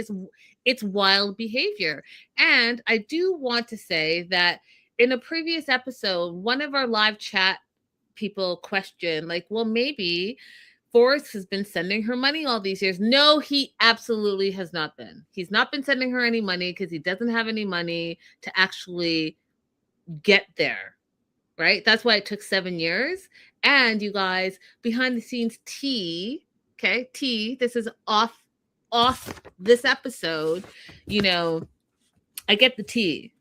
it's wild behavior. And I do want to say that in a previous episode, one of our live chat people questioned, like, well, maybe Forrest has been sending her money all these years. No, he absolutely has not been. He's not been sending her any money because he doesn't have any money to actually get there, right? That's why it took 7 years. And you guys, behind the scenes tea, okay, tea, this is off this episode, you know, I get the tea.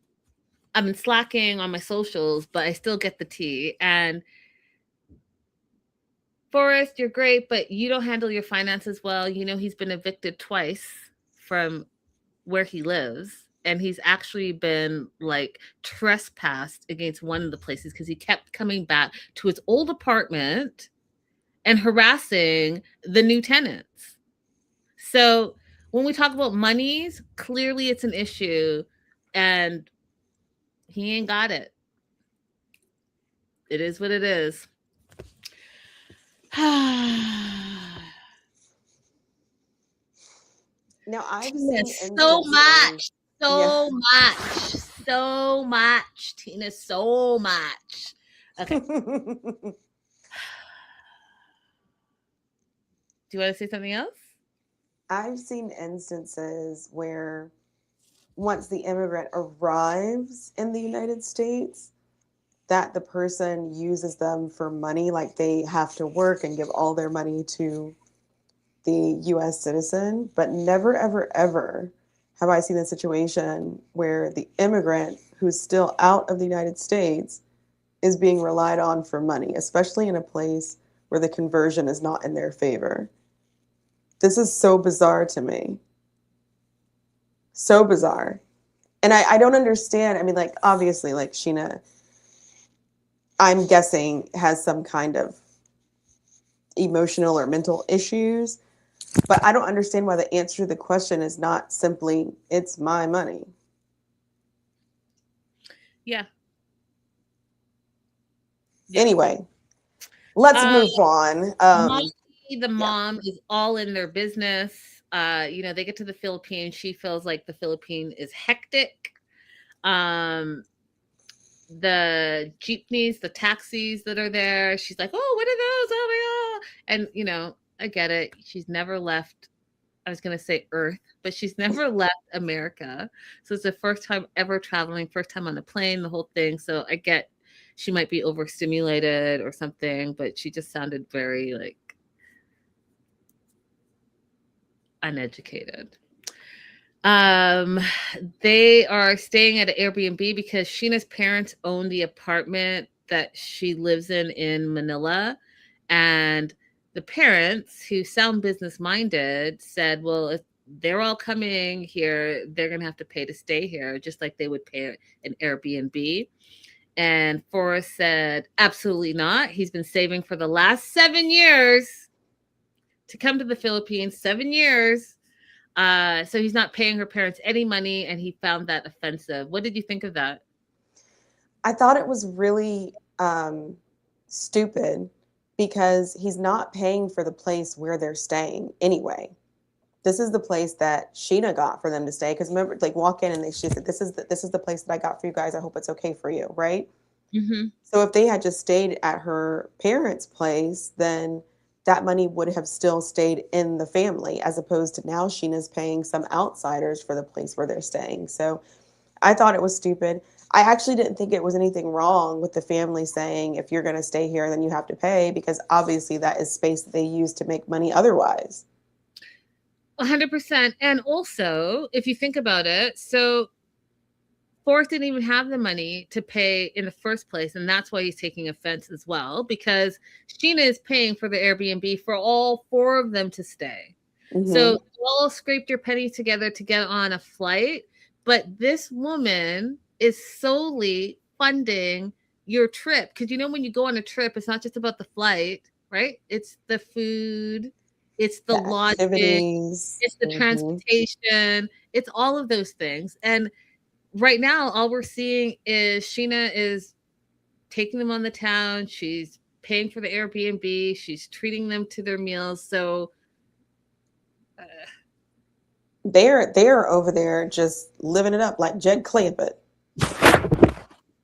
I've been slacking on my socials, but I still get the tea. And Forrest, you're great, but you don't handle your finances well. You know, he's been evicted twice from where he lives. and he's actually been like trespassed against one of the places because he kept coming back to his old apartment and harassing the new tenants. So when we talk about monies, clearly it's an issue, and he ain't got it. It is what it is. Now I've seen So instances. much, Tina, so much. Okay. Do you want to say something else? I've seen instances where once the immigrant arrives in the United States, that the person uses them for money, like they have to work and give all their money to the US citizen, but never, ever, ever have I seen a situation where the immigrant who's still out of the United States is being relied on for money, especially in a place where the conversion is not in their favor. This is so bizarre to me. So bizarre. And I don't understand. I mean, like, obviously, like, Scheana, I'm guessing, has some kind of emotional or mental issues. But I don't understand why the answer to the question is not simply, it's my money. Yeah. Anyway, let's move on. Molly, the mom, is all in their business. They get to the Philippines. She feels like the Philippines is hectic. The jeepneys, the taxis that are there, she's like, oh, what are those? Oh my God. And, I get it. She's never left, I was going to say Earth, but she's never left America. So it's the first time ever traveling, first time on a plane, the whole thing. So I get she might be overstimulated or something, but she just sounded very like uneducated. They are staying at an Airbnb because Scheana's parents own the apartment that she lives in Manila. And the parents, who sound business minded, said, well, if they're all coming here, they're going to have to pay to stay here, just like they would pay an Airbnb. And Forrest said, absolutely not. He's been saving for the last 7 years to come to the Philippines, 7 years. So he's not paying her parents any money, and he found that offensive. What did you think of that? I thought it was really stupid because he's not paying for the place where they're staying anyway. This is the place that Scheana got for them to stay. Because remember, like, walk in and she said, this is the place that I got for you guys. I hope it's okay for you, right? Mm-hmm. So if they had just stayed at her parents' place, then that money would have still stayed in the family, as opposed to now Scheana's paying some outsiders for the place where they're staying. So I thought it was stupid. I actually didn't think it was anything wrong with the family saying, if you're going to stay here, then you have to pay, because obviously that is space that they use to make money otherwise. 100%. And also, if you think about it, so Forrest didn't even have the money to pay in the first place. And that's why he's taking offense as well, because Scheana is paying for the Airbnb for all 4 of them to stay. Mm-hmm. So you all scraped your pennies together to get on a flight. But this woman is solely funding your trip. Because when you go on a trip, it's not just about the flight, right? It's the food, it's the lodging, it's the transportation, it's all of those things. And right now, all we're seeing is Scheana is taking them on the town. She's paying for the Airbnb. She's treating them to their meals. So they're over there just living it up like Jed Clampett.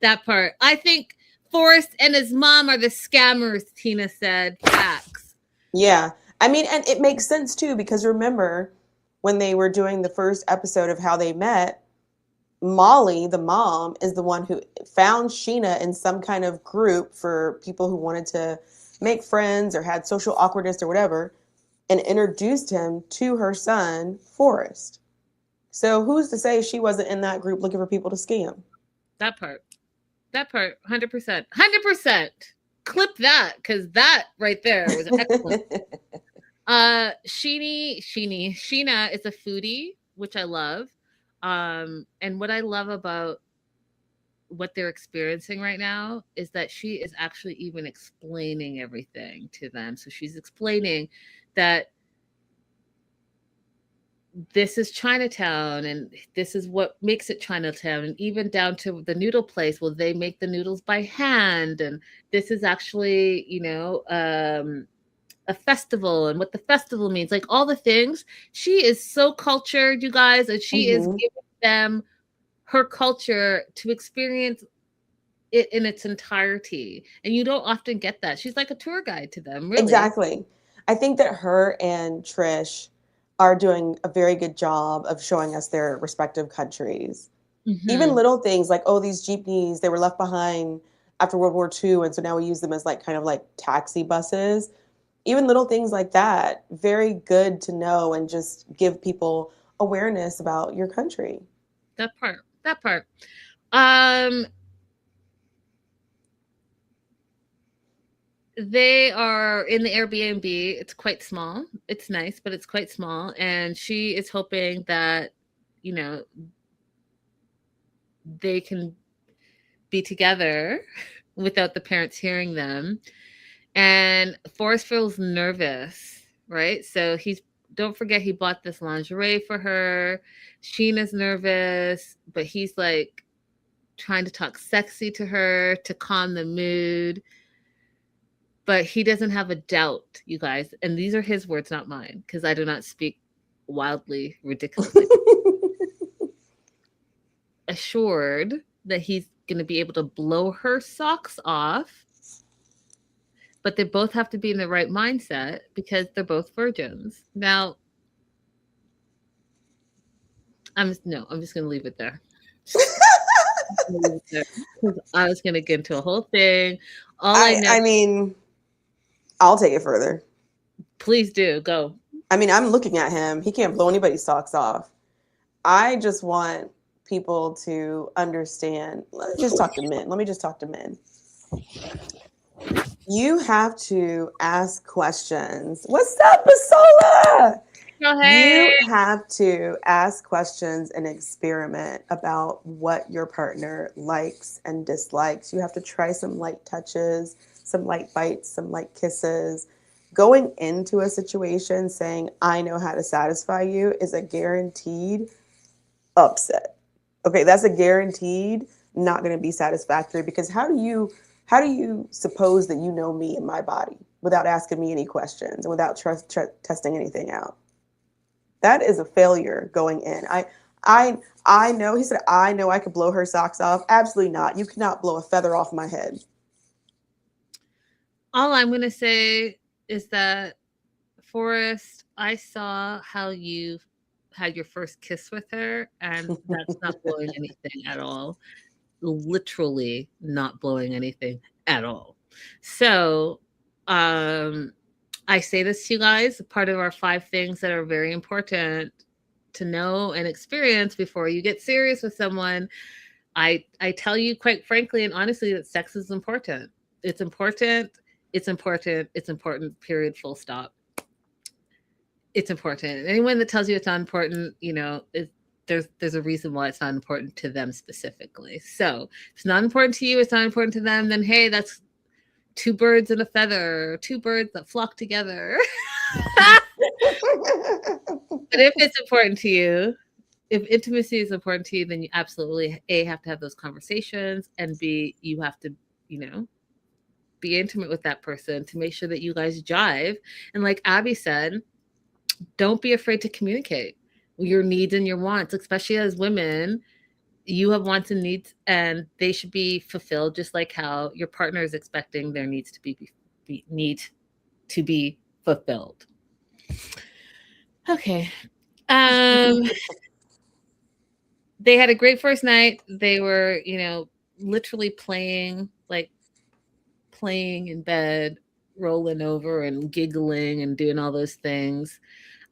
That part. I think Forrest and his mom are the scammers, Tina said. Facts. Yeah. I mean, and it makes sense too, because remember when they were doing the first episode of how they met, Molly, the mom, is the one who found Scheana in some kind of group for people who wanted to make friends or had social awkwardness or whatever, and introduced him to her son, Forrest. So who's to say she wasn't in that group looking for people to scam? That part, 100%. 100%. Clip that, because that right there was excellent. Scheana is a foodie, which I love. And what I love about what they're experiencing right now is that she is actually even explaining everything to them. So she's explaining that this is Chinatown and this is what makes it Chinatown. And even down to the noodle place, well, they make the noodles by hand. And this is actually, a festival and what the festival means, like all the things. She is so cultured, you guys, and she is Hmm. giving them her culture to experience it in its entirety. And you don't often get that. She's like a tour guide to them, really. Exactly. I think that her and Trish are doing a very good job of showing us their respective countries. Even Hmm. little things like, oh, these jeepneys, they were left behind after World War II, and so now we use them as like kind of like taxi buses. Even little things like that, very good to know and just give people awareness about your country. That part. That part. Um, they are in the Airbnb. It's quite small. It's nice, but it's quite small. And she is hoping that, you know, they can be together without the parents hearing them. And Forrest feels nervous, right? So he's don't forget he bought this lingerie for her. Sheena's nervous, but he's like trying to talk sexy to her to calm the mood. But he doesn't have a doubt, you guys. And these are his words, not mine, because I do not speak wildly, ridiculously. Assured that he's going to be able to blow her socks off, but they both have to be in the right mindset because they're both virgins. Now, I'm just going to leave it there. Because I was going to get into a whole thing. All I know, I mean, I'll take it further. please do go. I mean, I'm looking at him. He can't blow anybody's socks off. I just want people to understand. Let's just talk to men. Let me just talk to men. You have to ask questions. What's up, Basola? Oh, hey. You have to ask questions and experiment about what your partner likes and dislikes. You have to try some light touches, some light bites, some light kisses. Going into a situation saying, I know how to satisfy you is a guaranteed upset. Okay, that's a guaranteed not going to be satisfactory because how do you suppose that you know me and my body without asking me any questions and without testing anything out? That is a failure going in. I know, he said, I know I could blow her socks off. Absolutely not. You cannot blow a feather off my head. All I'm going to say is that, Forrest, I saw how you had your first kiss with her, and that's not blowing anything at all. Literally not blowing anything at all. So, um, I say this to you guys, part of our 5 things that are very important to know and experience before you get serious with someone. I tell you quite frankly and honestly that sex is important. It's important. It's important. It's important. Period. Full stop. It's important. Anyone that tells you it's not important, there's a reason why it's not important to them specifically. So if it's not important to you, it's not important to them, then hey, that's two birds and a feather, two birds that flock together. But if it's important to you, if intimacy is important to you, then you absolutely A, have to have those conversations, and B, you have to, you know, be intimate with that person to make sure that you guys jive. And like Abby said, don't be afraid to communicate your needs and your wants, especially as women. You have wants and needs, and they should be fulfilled just like how your partner is expecting their needs to need to be fulfilled. Okay. Um they had a great first night. They were, literally playing in bed, rolling over and giggling and doing all those things.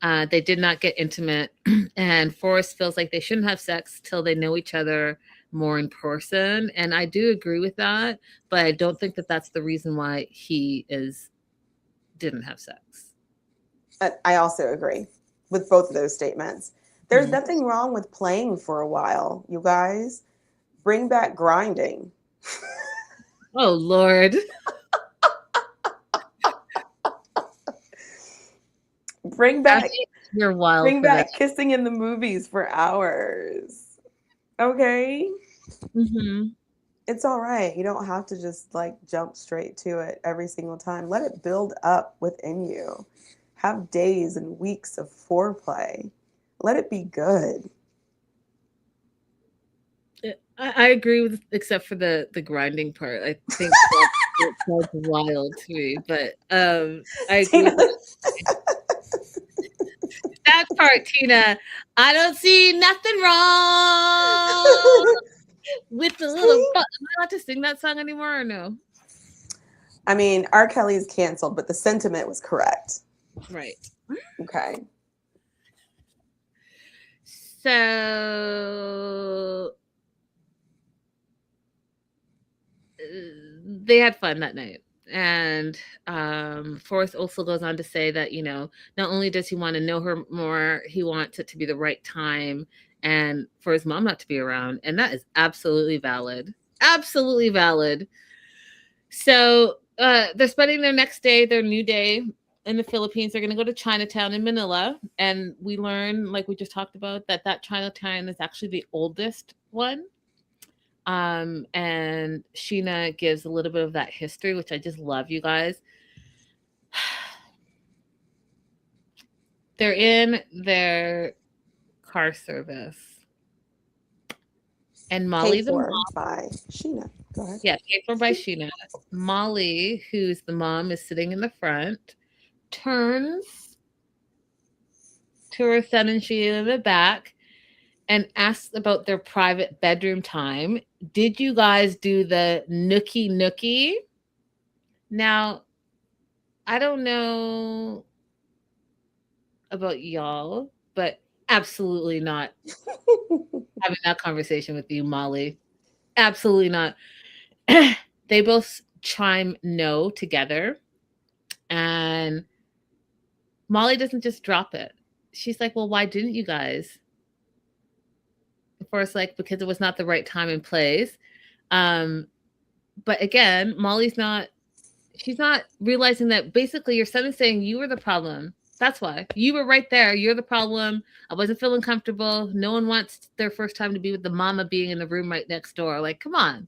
They did not get intimate, and Forrest feels like they shouldn't have sex till they know each other more in person. And I do agree with that, but I don't think that that's the reason why he didn't have sex. I also agree with both of those statements. There's nothing wrong with playing for a while, you guys. Bring back grinding. Oh Lord. Bring back You're wild bring for back that. kissing in the movies for hours. Okay? Mm-hmm. It's all right. You don't have to just like jump straight to it every single time. Let it build up within you. Have days and weeks of foreplay. Let it be good. I agree with, except for the grinding part. I think that's wild to me, but I agree Tina, with that part, Tina. I don't see nothing wrong with the little. see? Am I allowed to sing that song anymore or no? I mean, R. Kelly is canceled, but the sentiment was correct. Right. Okay. So they had fun that night. And Forrest also goes on to say that, you know, not only does he want to know her more, he wants it to be the right time and for his mom not to be around. And that is absolutely valid. Absolutely valid. So they're spending their next day, their new day in the Philippines. They're going to go to Chinatown in Manila. And we learn, like we just talked about, that Chinatown is actually the oldest one. And Sheena gives a little bit of that history, which I just love, you guys. They're in their car service. And Molly, Paid the for mom, by Sheena. Go ahead. yeah, paid for by Sheena. Molly, who's the mom, is sitting in the front, turns to her son and Sheena in the back and asks about their private bedroom time. Did you guys do the nookie nookie? Now, I don't know about y'all, but absolutely not having that conversation with you, Molly. Absolutely not. They both chime no together. And Molly doesn't just drop it. She's like, well, why didn't you guys? Of course, like, because it was not the right time and place. But again, she's not realizing that basically your son is saying you were the problem. That's why. You were right there. You're the problem. I wasn't feeling comfortable. No one wants their first time to be with the mama being in the room right next door. Like, come on.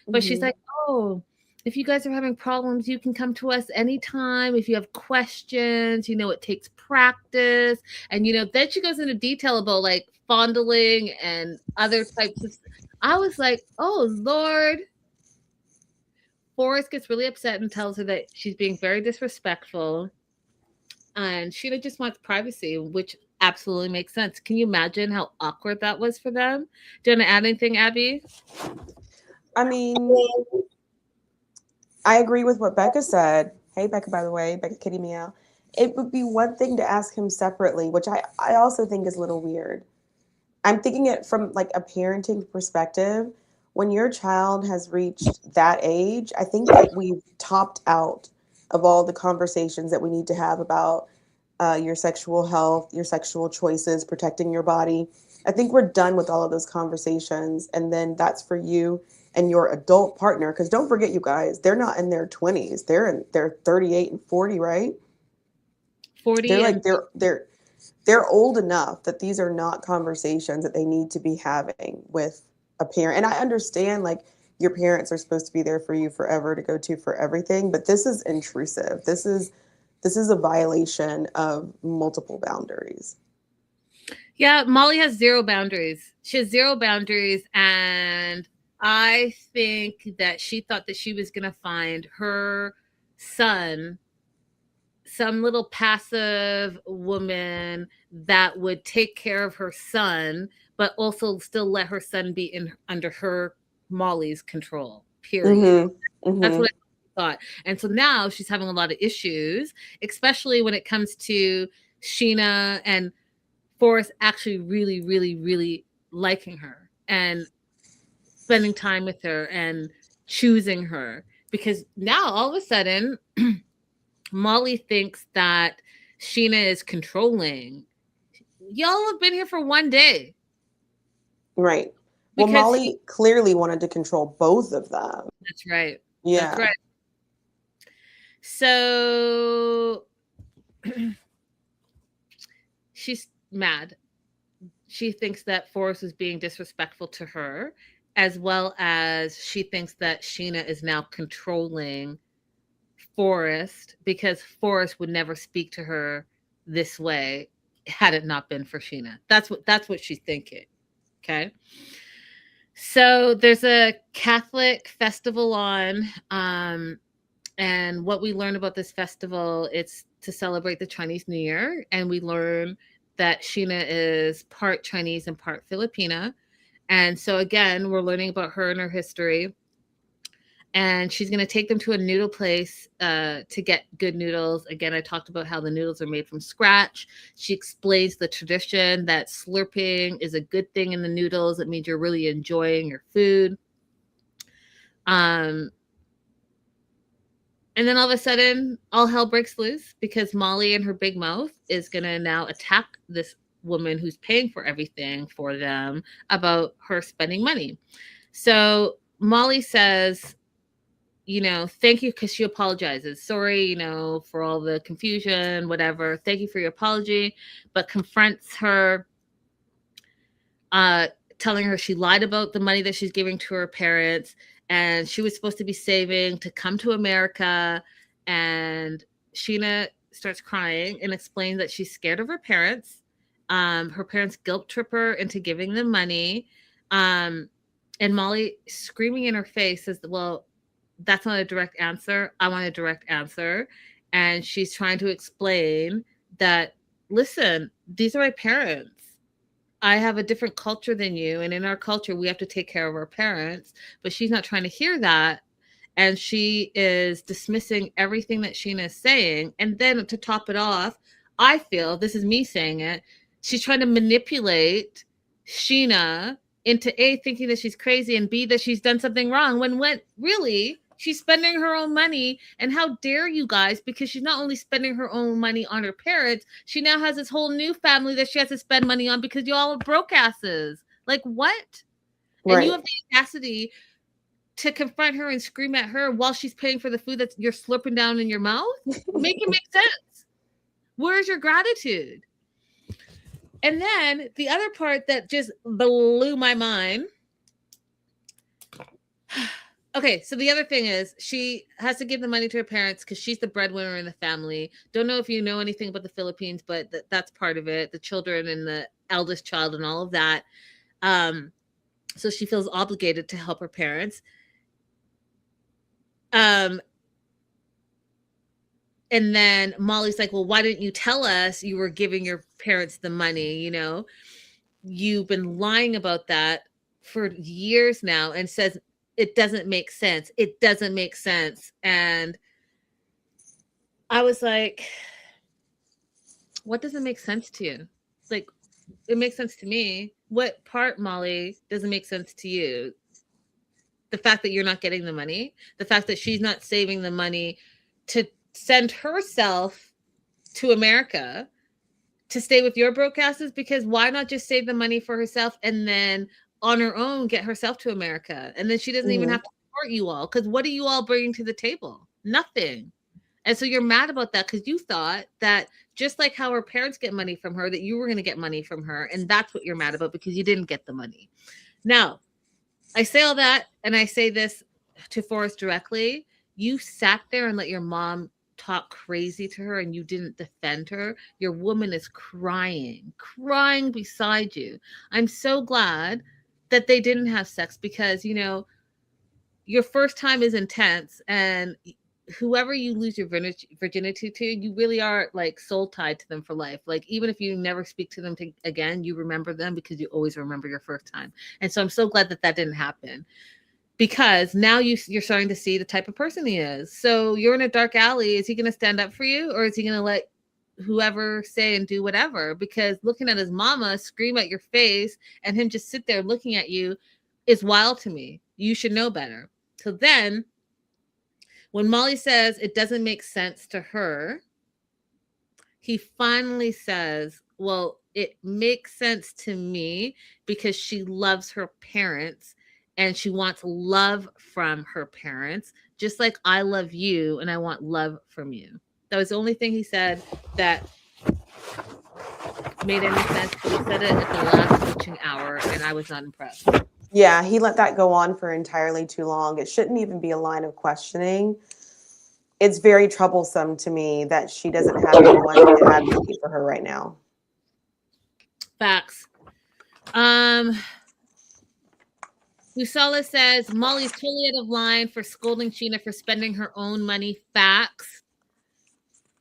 But she's like, oh, if you guys are having problems, you can come to us anytime. If you have questions, you know, it takes practice. And, you know, then she goes into detail about like fondling and other types of. I was like, oh, Lord. Forrest gets really upset and tells her that she's being very disrespectful. And Sheena just wants privacy, which absolutely makes sense. Can you imagine how awkward that was for them? Do you want to add anything, Abby? I mean, I agree with what Becca said. Hey, Becca, by the way, Becca Kitty Meow. It would be one thing to ask him separately, which I also think is a little weird. I'm thinking it from like a parenting perspective. When your child has reached that age, I think that we've topped out of all the conversations that we need to have about your sexual health, your sexual choices, protecting your body. I think we're done with all of those conversations. And then that's for you and your adult partner. Because don't forget, you guys, they're not in their 20s. They're in their 38 and 40, right? 40 They're and like they're old enough that these are not conversations that they need to be having with a parent. And I understand like your parents are supposed to be there for you forever to go to for everything, but this is intrusive. This is a violation of multiple boundaries. Yeah, Molly has zero boundaries. She has zero boundaries. And I think that she thought that she was going to find her son, some little passive woman that would take care of her son, but also still let her son be in under her Molly's control. Period. That's what I thought. And so now she's having a lot of issues, especially when it comes to Sheena and Forrest actually really, really, really liking her and spending time with her and choosing her. Because now all of a sudden, Molly thinks that Sheena is controlling. y'all have been here for one day. Right. Well, Because Molly clearly wanted to control both of them. that's right. Yeah. That's right. So she's mad. She thinks that Forrest is being disrespectful to her, as well as she thinks that Scheana is now controlling Forrest because Forrest would never speak to her this way had it not been for Scheana. That's what she's thinking. Okay. So there's a Catholic festival on, and what we learn about this festival, it's to celebrate the Chinese New Year, and we learn that Scheana is part Chinese and part Filipina. And so again, we're learning about her and her history. And she's going to take them to a noodle place to get good noodles. Again, I talked about how the noodles are made from scratch. She explains the tradition that slurping is a good thing in the noodles. It means you're really enjoying your food. And then all of a sudden, all hell breaks loose because Molly and her big mouth is going to now attack this woman who's paying for everything for them about her spending money. So Molly says, thank you, because she apologizes. Sorry, for all the confusion, whatever. Thank you for your apology, but confronts her, telling her she lied about the money that she's giving to her parents, and she was supposed to be saving to come to America. And Scheana starts crying and explains that she's scared of her parents. Her parents guilt trip her into giving them money. And Molly, screaming in her face, says, well, that's not a direct answer. I want a direct answer. And she's trying to explain that, listen, these are my parents. I have a different culture than you. And in our culture, we have to take care of our parents. But she's not trying to hear that. And she is dismissing everything that Scheana is saying. And then to top it off, I feel, this is me saying it, she's trying to manipulate Scheana into A, thinking that she's crazy, and B, that she's done something wrong, when really she's spending her own money. And how dare you guys, because she's not only spending her own money on her parents, she now has this whole new family that she has to spend money on because y'all are broke asses. Like, what? Right. And you have the audacity to confront her and scream at her while she's paying for the food that you're slurping down in your mouth? Make it make sense. Where's your gratitude? And then the other part that just blew my mind. Okay, so the other thing is she has to give the money to her parents because she's the breadwinner in the family. Don't know if you know anything about the Philippines, but that's part of it. The children and the eldest child and all of that. So she feels obligated to help her parents. And then Molly's like, well, why didn't you tell us you were giving your parents the money? You've been lying about that for years now, and says, it doesn't make sense. It doesn't make sense. And I was like, what doesn't make sense to you? Like, it makes sense to me. What part, Molly, doesn't make sense to you? The fact that you're not getting the money, the fact that she's not saving the money to send herself to America to stay with your broke asses, because why not just save the money for herself and then on her own get herself to America? And then she doesn't even have to support you all, because what are you all bringing to the table? Nothing. And so you're mad about that because you thought that just like how her parents get money from her, that you were going to get money from her. And that's what you're mad about, because you didn't get the money. Now, I say all that, and I say this to Forrest directly. You sat there and let your mom talk crazy to her, and you didn't defend her. Your woman is crying beside you. I'm so glad that they didn't have sex, because, your first time is intense, and whoever you lose your virginity to, you really are like soul tied to them for life. Like, even if you never speak to them again, you remember them because you always remember your first time. And so I'm so glad that didn't happen, because now you're starting to see the type of person he is. So you're in a dark alley. Is he going to stand up for you, or is he going to let whoever say and do whatever? Because looking at his mama scream at your face and him just sit there looking at you is wild to me. You should know better. So then when Molly says it doesn't make sense to her, he finally says, well, it makes sense to me because she loves her parents and she wants love from her parents, just like I love you and I want love from you. That was the only thing he said that made any sense. He said it at the last coaching hour, and I was not impressed. Yeah, he let that go on for entirely too long. It shouldn't even be a line of questioning. It's very troublesome to me that she doesn't have anyone to advocate for her right now. Facts. Lusala says Molly's totally out of line for scolding Sheena for spending her own money. Facts.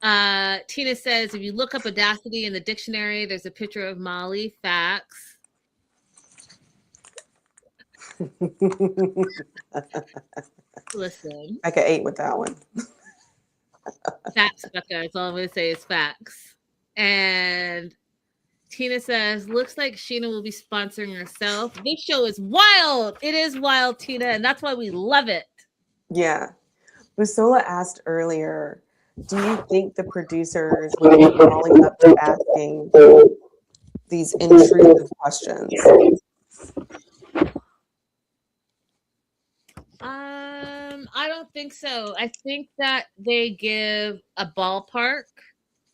Tina says if you look up audacity in the dictionary, there's a picture of Molly. Facts. Listen. I could 8 with that one. Facts, Becca. That's all I'm going to say is facts. And Tina says, looks like Sheena will be sponsoring herself. This show is wild. It is wild, Tina, and that's why we love it. Yeah. Busola asked earlier, do you think the producers would be calling up to asking these intrusive questions? I don't think so. I think that they give a ballpark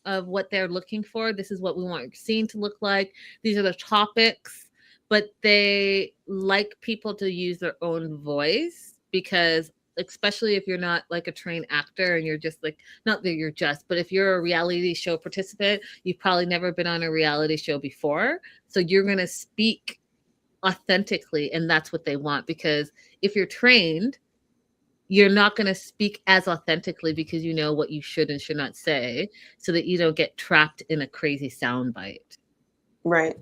of what they're looking for. This is what we want your scene to look like. These are the topics, but they like people to use their own voice because especially if you're not like a trained actor and you're just like, not that you're just, but if you're a reality show participant, you've probably never been on a reality show before. So you're going to speak authentically, and that's what they want, because if you're trained, you're not going to speak as authentically because you know what you should and should not say, so that you don't get trapped in a crazy soundbite. Right.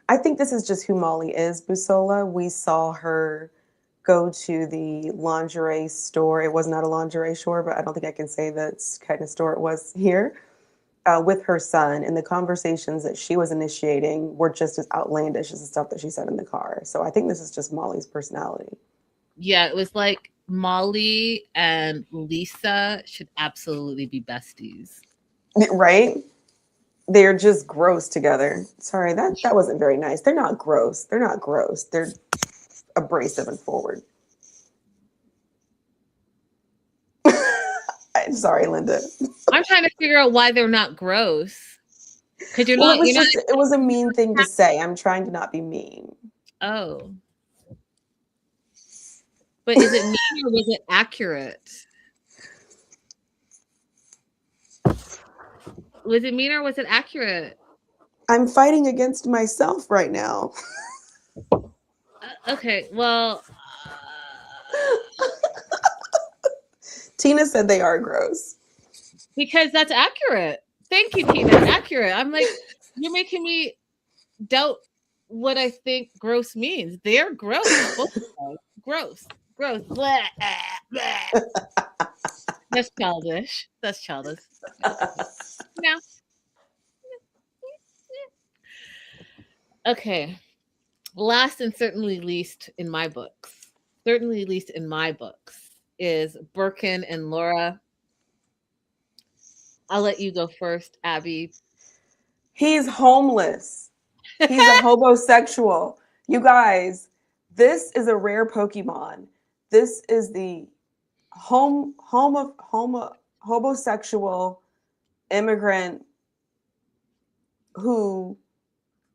I think this is just who Molly is, Busola. We saw her go to the lingerie store. It was not a lingerie store, but I don't think I can say that's kind of store it was here. With her son, and the conversations that she was initiating were just as outlandish as the stuff that she said in the car. So I think this is just Molly's personality. Yeah, it was like Molly and Lisa should absolutely be besties. Right? They're just gross together. Sorry, that wasn't very nice. They're not gross. They're not gross. They're abrasive and forward. I'm sorry, Linda. I'm trying to figure out why they're not gross. Because Well, it was a mean thing to say. I'm trying to not be mean. Oh. But is it mean or was it accurate? Was it mean or was it accurate? I'm fighting against myself right now. Okay, well. Tina said they are gross. Because that's accurate. Thank you, Tina. Accurate. I'm like, you're making me doubt what I think gross means. They're gross. Both of them. Gross. Gross. Blah, blah. That's childish. That's childish. No. Okay. Last and certainly least in my books, is Birkin and Laura. I'll let you go first, Abby. He's homeless. He's a homosexual. You guys, this is a rare Pokemon. This is the homosexual immigrant who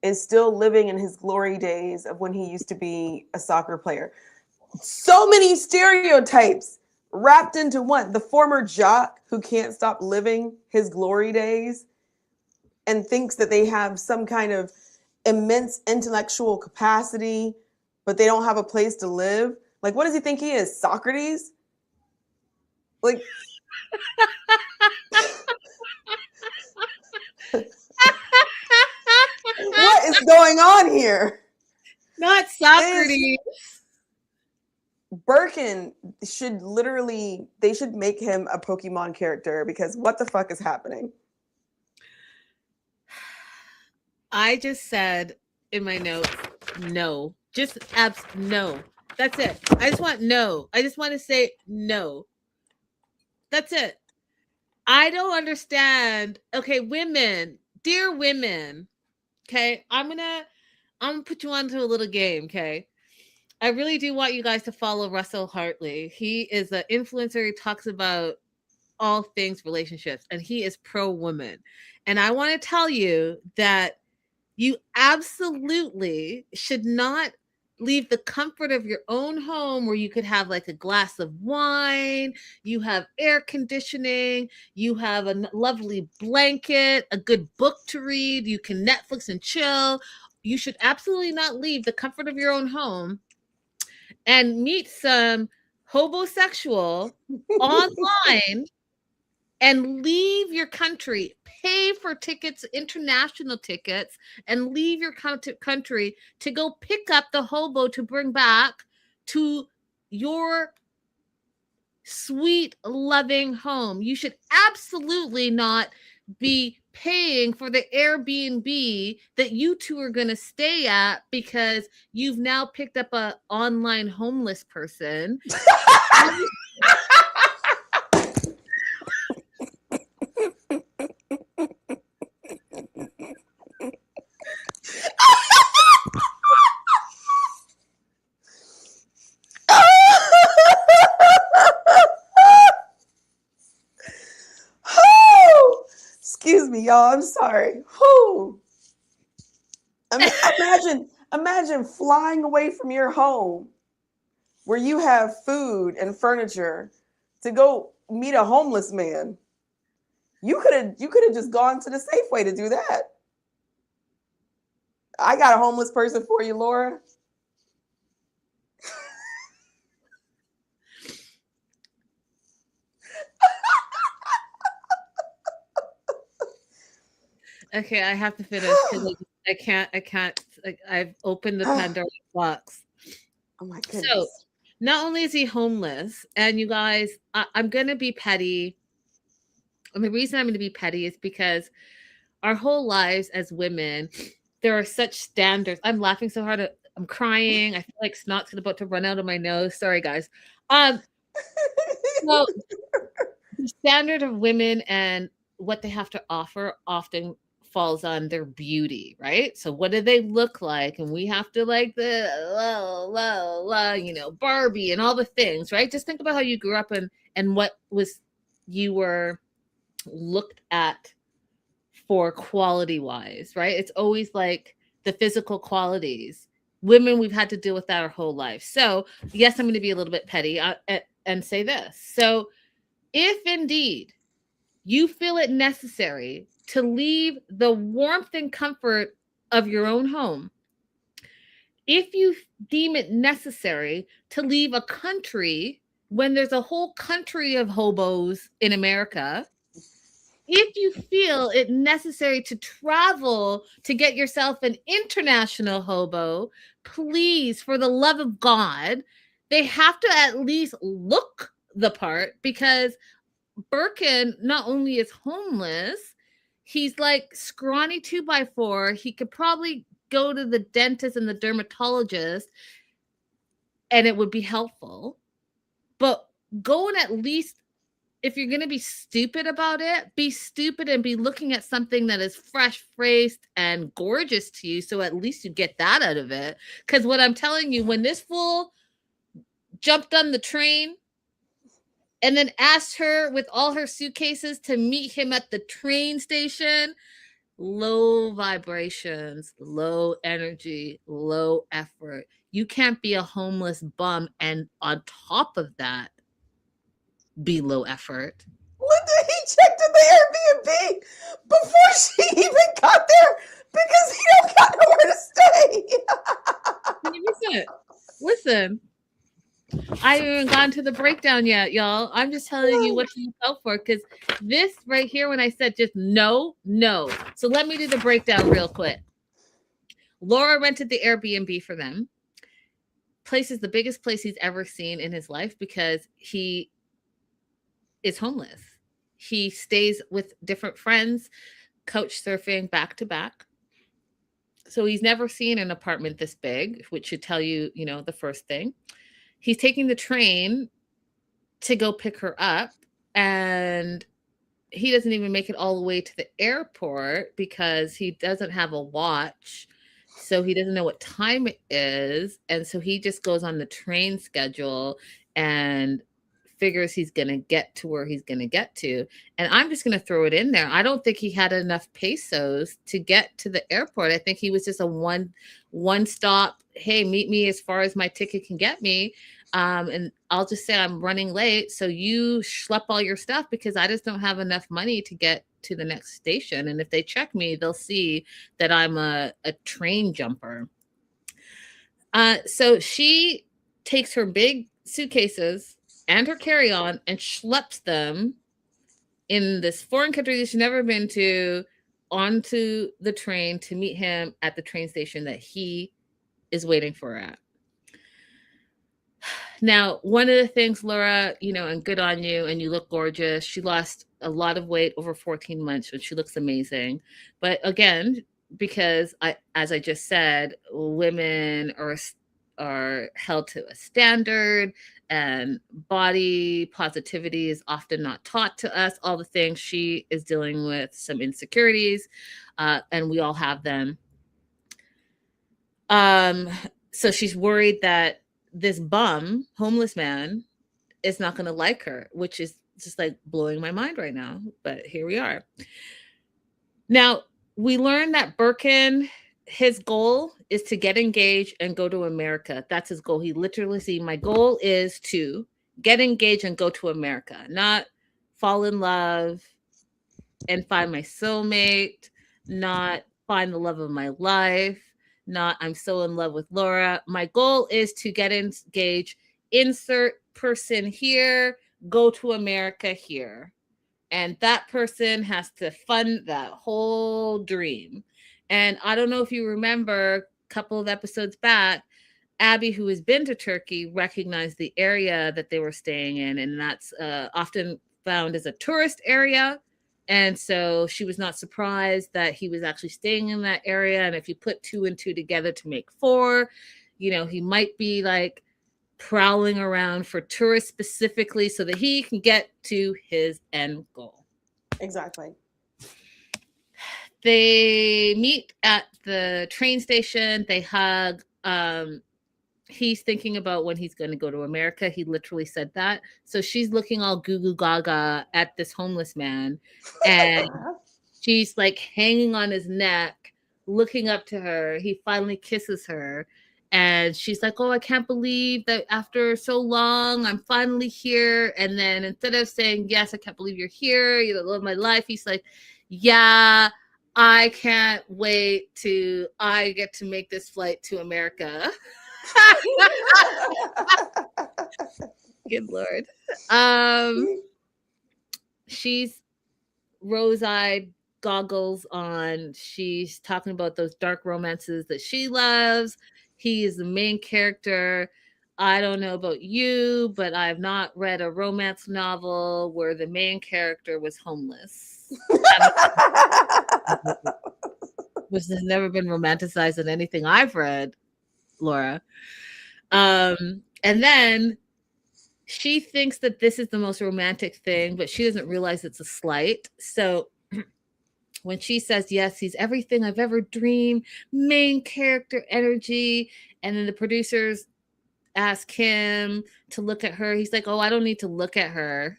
is still living in his glory days of when he used to be a soccer player. So many stereotypes wrapped into one. The former jock who can't stop living his glory days and thinks that they have some kind of immense intellectual capacity, but they don't have a place to live. Like, what does he think he is, Socrates? Like, what is going on here? Not Socrates. Birkin should literally, they should make him a Pokemon character, because what the fuck is happening? I just said in my notes, no. Just no. That's it. I just want no. I just want to say no. That's it. I don't understand. Okay, women, dear women, Okay, I'm gonna put you onto a little game. Okay, I really do want you guys to follow Russell Hartley. He is an influencer. He talks about all things relationships, and he is pro woman. And I want to tell you that you absolutely should not leave the comfort of your own home where you could have like a glass of wine, you have air conditioning, you have a lovely blanket, a good book to read, you can Netflix and chill. You should absolutely not leave the comfort of your own home and meet some hobosexual online and leave your country, pay for tickets, international tickets, and leave your country to go pick up the hobo to bring back to your sweet, loving home. You should absolutely not be paying for the Airbnb that you two are going to stay at because you've now picked up a online homeless person. Excuse me, y'all. I'm sorry. Whew. Imagine flying away from your home where you have food and furniture to go meet a homeless man. You could have just gone to the Safeway to do that. I got a homeless person for you, Laura. Okay, I have to finish because I can't. I've opened the Pandora's box. Oh my So, goodness. not only is he homeless, and you guys, I'm going to be petty. And the reason I'm going to be petty is because our whole lives as women, there are such standards. I'm laughing so hard. I'm crying. I feel like snot's about to run out of my nose. Sorry, guys. So the standard of women and what they have to offer often falls on their beauty, right? So what do they look like? And we have to like the Barbie and all the things, right? Just think about how you grew up and what was you were looked at for quality wise, right? It's always like the physical qualities. Women, we've had to deal with that our whole life. So yes, I'm going to be a little bit petty and say this. So if indeed you feel it necessary to leave the warmth and comfort of your own home, if you deem it necessary to leave a country when there's a whole country of hobos in America, if you feel it necessary to travel to get yourself an international hobo, please, for the love of God, they have to at least look the part because Birkin not only is homeless, he's like scrawny 2x4. He could probably go to the dentist and the dermatologist and it would be helpful. But go and at least, if you're going to be stupid about it, be stupid and be looking at something that is fresh faced and gorgeous to you. So at least you get that out of it. Because what I'm telling you, when this fool jumped on the train and then asked her with all her suitcases to meet him at the train station, low vibrations, low energy, low effort. You can't be a homeless bum and on top of that, be low effort. Linda, he checked in the Airbnb before she even got there because he don't got nowhere to stay. Listen. I haven't even gone to the breakdown yet, y'all. I'm just telling you what to look out for because this right here, when I said just no. So let me do the breakdown real quick. Laura rented the Airbnb for them. Place is the biggest place he's ever seen in his life because he is homeless. He stays with different friends, couch surfing back to back. So he's never seen an apartment this big, which should tell you, the first thing. He's taking the train to go pick her up, and he doesn't even make it all the way to the airport because he doesn't have a watch. So he doesn't know what time it is. And so he just goes on the train schedule and figures he's going to get to where he's going to get to. And I'm just going to throw it in there. I don't think he had enough pesos to get to the airport. I think he was just a one stop. Hey, meet me as far as my ticket can get me. And I'll just say I'm running late. So you schlep all your stuff because I just don't have enough money to get to the next station. And if they check me, they'll see that I'm a train jumper. So she takes her big suitcases and her carry-on and schleps them in this foreign country that she's never been to onto the train to meet him at the train station that he is waiting for her at. Now, one of the things, Laura, and good on you, and you look gorgeous. She lost a lot of weight over 14 months, and she looks amazing. But again, because as I just said, women are held to a standard, and body positivity is often not taught to us. All the things. She is dealing with some insecurities, and we all have them. So she's worried that this bum, homeless man, is not going to like her, which is just like blowing my mind right now. But here we are. Now, we learned that Birkin, his goal is to get engaged and go to America. That's his goal. He literally said, my goal is to get engaged and go to America, not fall in love and find my soulmate, not find the love of my life, not I'm so in love with Laura. My goal is to get engaged, insert person here, go to America here. And that person has to fund that whole dream. And I don't know if you remember a couple of episodes back, Abby, who has been to Turkey, recognized the area that they were staying in. And that's often found as a tourist area. And so she was not surprised that he was actually staying in that area. And if you put 2 and 2 together to make 4, he might be like prowling around for tourists specifically so that he can get to his end goal. Exactly. They meet at the train station. They hug. He's thinking about when he's going to go to America. He literally said that. So she's looking all goo goo gaga at this homeless man. And she's like hanging on his neck, looking up to her. He finally kisses her. And she's like, oh, I can't believe that after so long, I'm finally here. And then instead of saying, yes, I can't believe you're here, you love my life, he's like, yeah, I can't wait till I get to make this flight to America. Good Lord. She's rose-eyed, goggles on. She's talking about those dark romances that she loves. He is the main character. I don't know about you, but I've not read a romance novel where the main character was homeless. Which has never been romanticized in anything I've read, Laura. And then she thinks that this is the most romantic thing, but she doesn't realize it's a slight. So when she says, yes, he's everything I've ever dreamed, main character energy, and then the producers ask him to look at her, he's like, oh, I don't need to look at her.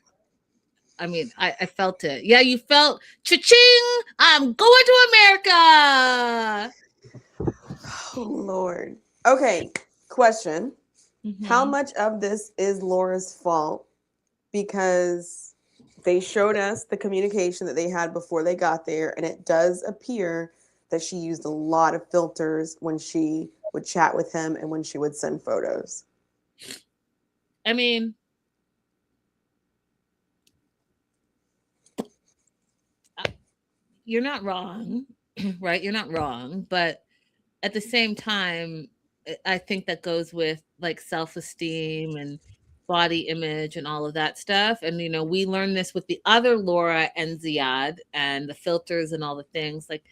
I mean, I felt it. Yeah, you felt cha-ching, I'm going to America. Oh, Lord. Okay, question. Mm-hmm. How much of this is Laura's fault? Because they showed us the communication that they had before they got there, and it does appear that she used a lot of filters when she would chat with him and when she would send photos. I mean, you're not wrong, right? You're not wrong. But at the same time, I think that goes with like self-esteem and body image and all of that stuff. And, we learned this with the other Laura and Ziad and the filters and all the things. Like,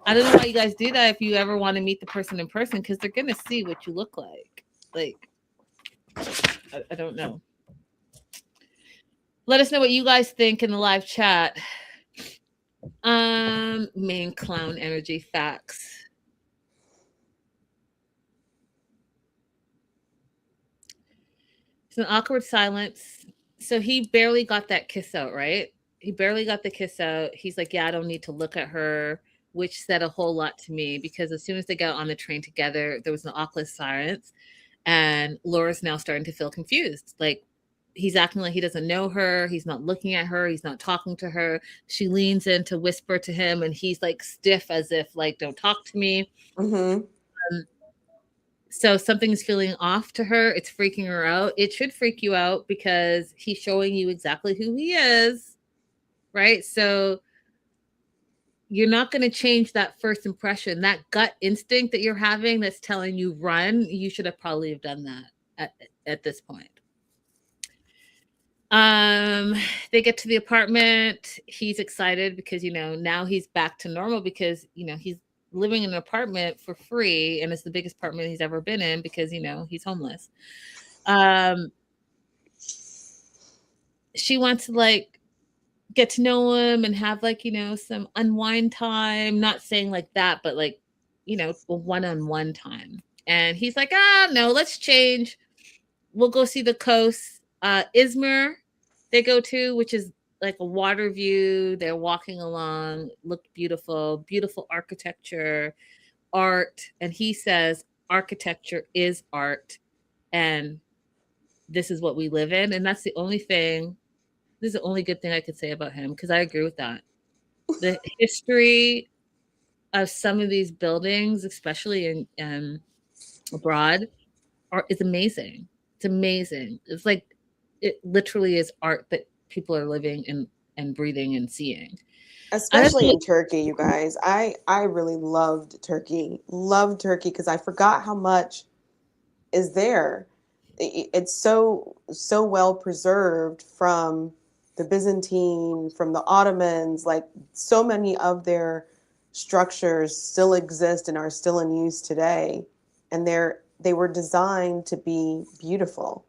I don't know why you guys do that if you ever want to meet the person in person, because they're going to see what you look like. Like, I don't know. Let us know what you guys think in the live chat. Main clown energy facts. It's an awkward silence. So he barely got that kiss out, right? He barely got the kiss out. He's like, yeah, I don't need to look at her, which said a whole lot to me because as soon as they got on the train together, there was an awkward silence. And Laura's now starting to feel confused. Like, he's acting like he doesn't know her. He's not looking at her. He's not talking to her. She leans in to whisper to him, and he's like stiff as if, like, don't talk to me. Mm-hmm. So something's feeling off to her. It's freaking her out. It should freak you out because he's showing you exactly who he is, right? So you're not going to change that first impression. That gut instinct that you're having that's telling you run, you should have probably have done that at this point. They get to the apartment. He's excited because, you know, now he's back to normal because, you know, he's living in an apartment for free and it's the biggest apartment he's ever been in because, you know, he's homeless. She wants to like get to know him and have like, you know, some unwind time, not saying like that, but like, you know, a one-on-one time. And he's like, no, let's change. We'll go see the coast. Izmir they go to, which is like a water view. They're walking along, looked beautiful, beautiful architecture, art. And he says, architecture is art. And this is what we live in. And that's the only thing, this is the only good thing I could say about him, because I agree with that. The history of some of these buildings, especially in abroad, is amazing. It's amazing. It's like, it literally is art that people are living and breathing and seeing. Especially in Turkey, you guys. I really loved Turkey. Loved Turkey because I forgot how much is there. It's so well preserved from the Byzantine, from the Ottomans. Like, so many of their structures still exist and are still in use today. And they were designed to be beautiful.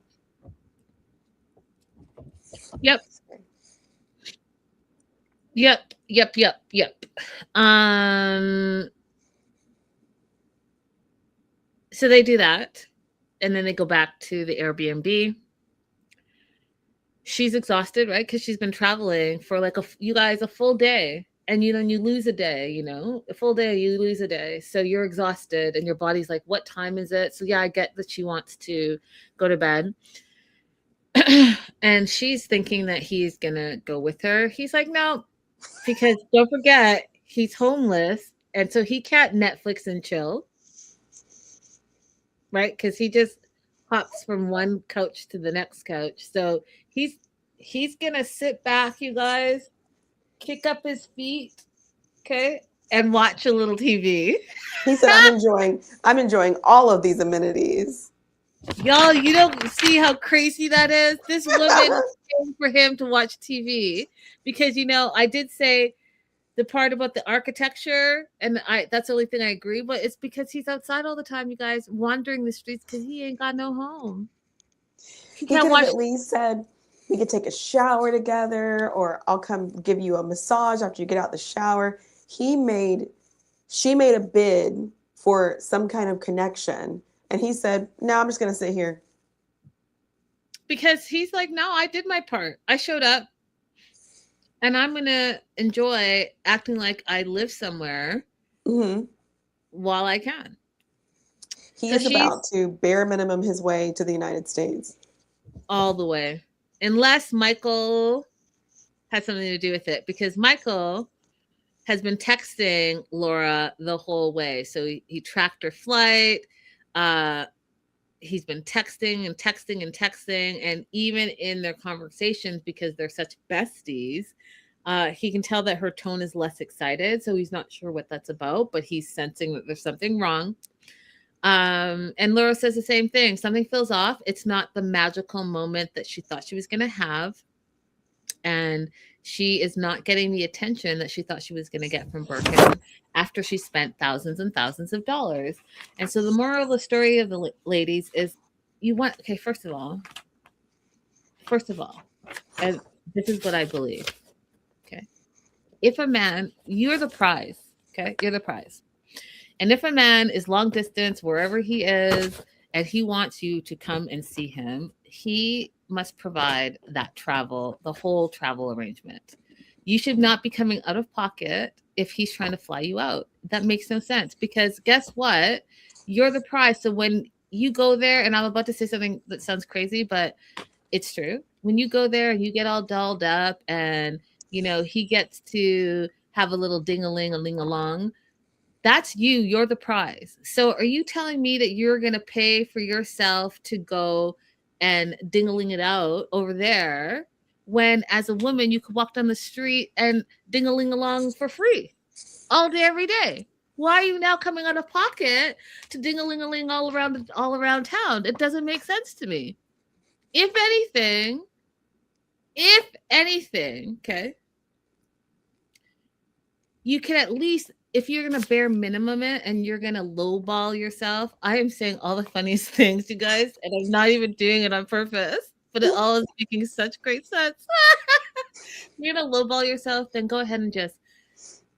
Yep. So they do that, and then they go back to the Airbnb. She's exhausted, right? Because she's been traveling for like a full day, and you lose a day. You know, a full day, you lose a day, so you're exhausted, and your body's like, "What time is it?" So yeah, I get that she wants to go to bed. And she's thinking that he's gonna go with her. He's like, no, because don't forget, he's homeless, and so he can't Netflix and chill, right? Because he just hops from one couch to the next couch. So he's gonna sit back, you guys, kick up his feet, okay, and watch a little TV. He said, I'm enjoying all of these amenities. Y'all, you don't see how crazy that is? This woman is paying for him to watch TV because, you know, I did say the part about the architecture, and that's the only thing I agree, but it's because he's outside all the time, you guys, wandering the streets because he ain't got no home. He could have at least said, we could take a shower together, or I'll come give you a massage after you get out the shower. She made a bid for some kind of connection. And he said, no, I'm just going to sit here. Because he's like, no, I did my part. I showed up. And I'm going to enjoy acting like I live somewhere while I can. He is about to bare minimum his way to the United States. All the way. Unless Michael has something to do with it. Because Michael has been texting Laura the whole way. So he tracked her flight. He's been texting, and even in their conversations, because they're such besties, he can tell that her tone is less excited, so he's not sure what that's about, but he's sensing that there's something wrong. And Laura says the same thing. Something feels off. It's not the magical moment that she thought she was going to have, and she is not getting the attention that she thought she was going to get from Birkin after she spent thousands and thousands of dollars. And so the moral of the story of the ladies is, first of all, and this is what I believe. Okay. If a man, you're the prize. Okay. You're the prize. And if a man is long distance, wherever he is, and he wants you to come and see him, he must provide that travel, the whole travel arrangement. You should not be coming out of pocket if he's trying to fly you out. That makes no sense because guess what? You're the prize. So when you go there, and I'm about to say something that sounds crazy, but it's true. When you go there and you get all dolled up and he gets to have a little ding-a-ling, a ling-along, that's you. You're the prize. So are you telling me that you're going to pay for yourself to go and ding-a-ling it out over there when as a woman you could walk down the street and ding-a-ling along for free all day, every day? Why are you now coming out of pocket to ding-a-ling-a-ling all around town? It doesn't make sense to me. If anything, okay, you can at least, if you're going to bare minimum it and you're going to lowball yourself, I am saying all the funniest things, you guys, and I'm not even doing it on purpose, but it all is making such great sense. You're going to lowball yourself, then go ahead and just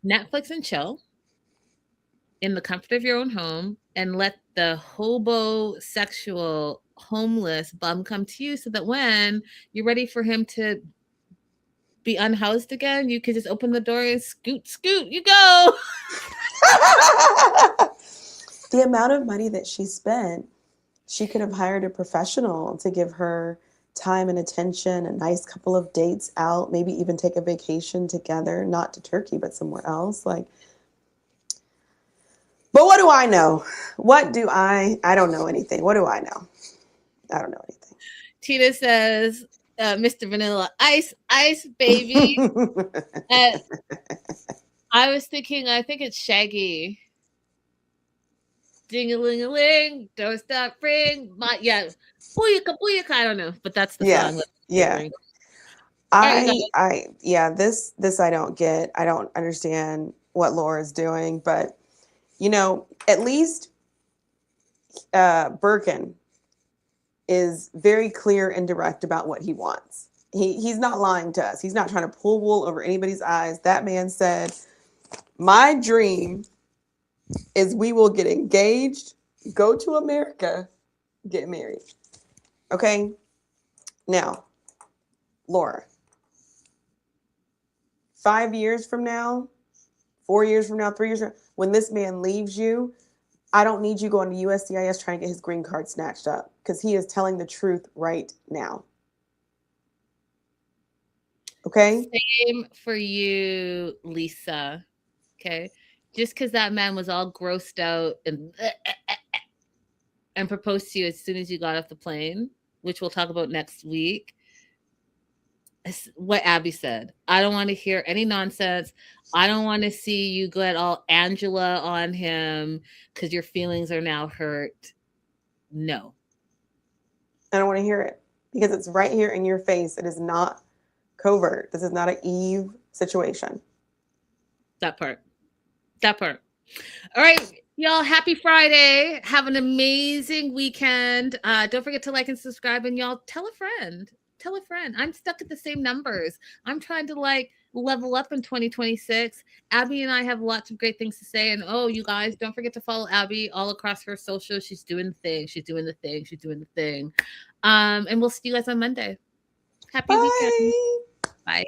Netflix and chill in the comfort of your own home and let the hobosexual homeless bum come to you so that when you're ready for him to be unhoused again, you can just open the door and scoot, you go. The amount of money that she spent, she could have hired a professional to give her time and attention, a nice couple of dates out, maybe even take a vacation together, not to Turkey, but somewhere else. But what do I know? I don't know anything. What do I know? I don't know anything. Tina says, Mr. Vanilla Ice, baby. I was thinking, I think it's Shaggy. Ding-a-ling-a-ling, don't stop ring. Booyaka, booyaka. I don't know, but that's the song. Yeah. This I don't get. I don't understand what Laura's doing, but at least Birkin is very clear and direct about what he wants. He's not lying to us. He's not trying to pull wool over anybody's eyes. That man said, my dream is we will get engaged, go to America, get married. Okay? Now, Laura, 5 years from now, 4 years from now, 3 years from now, when this man leaves you, I don't need you going to USCIS trying to get his green card snatched up because he is telling the truth right now. Okay? Same for you, Lisa. Okay? Just because that man was all grossed out and proposed to you as soon as you got off the plane, which we'll talk about next week, what Abby said. I don't want to hear any nonsense. I don't want to see you get all Angela on him because your feelings are now hurt. No. I don't want to hear it because it's right here in your face. It is not covert. This is not an Eve situation. That part. All right, y'all. Happy Friday. Have an amazing weekend. Don't forget to like and subscribe, and y'all tell a friend. I'm stuck at the same numbers. I'm trying to level up in 2026. Abby and I have lots of great things to say. And you guys, don't forget to follow Abby all across her socials. She's doing the thing. And we'll see you guys on Monday. Happy weekend. Bye.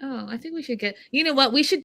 I think we should get, you know what? We should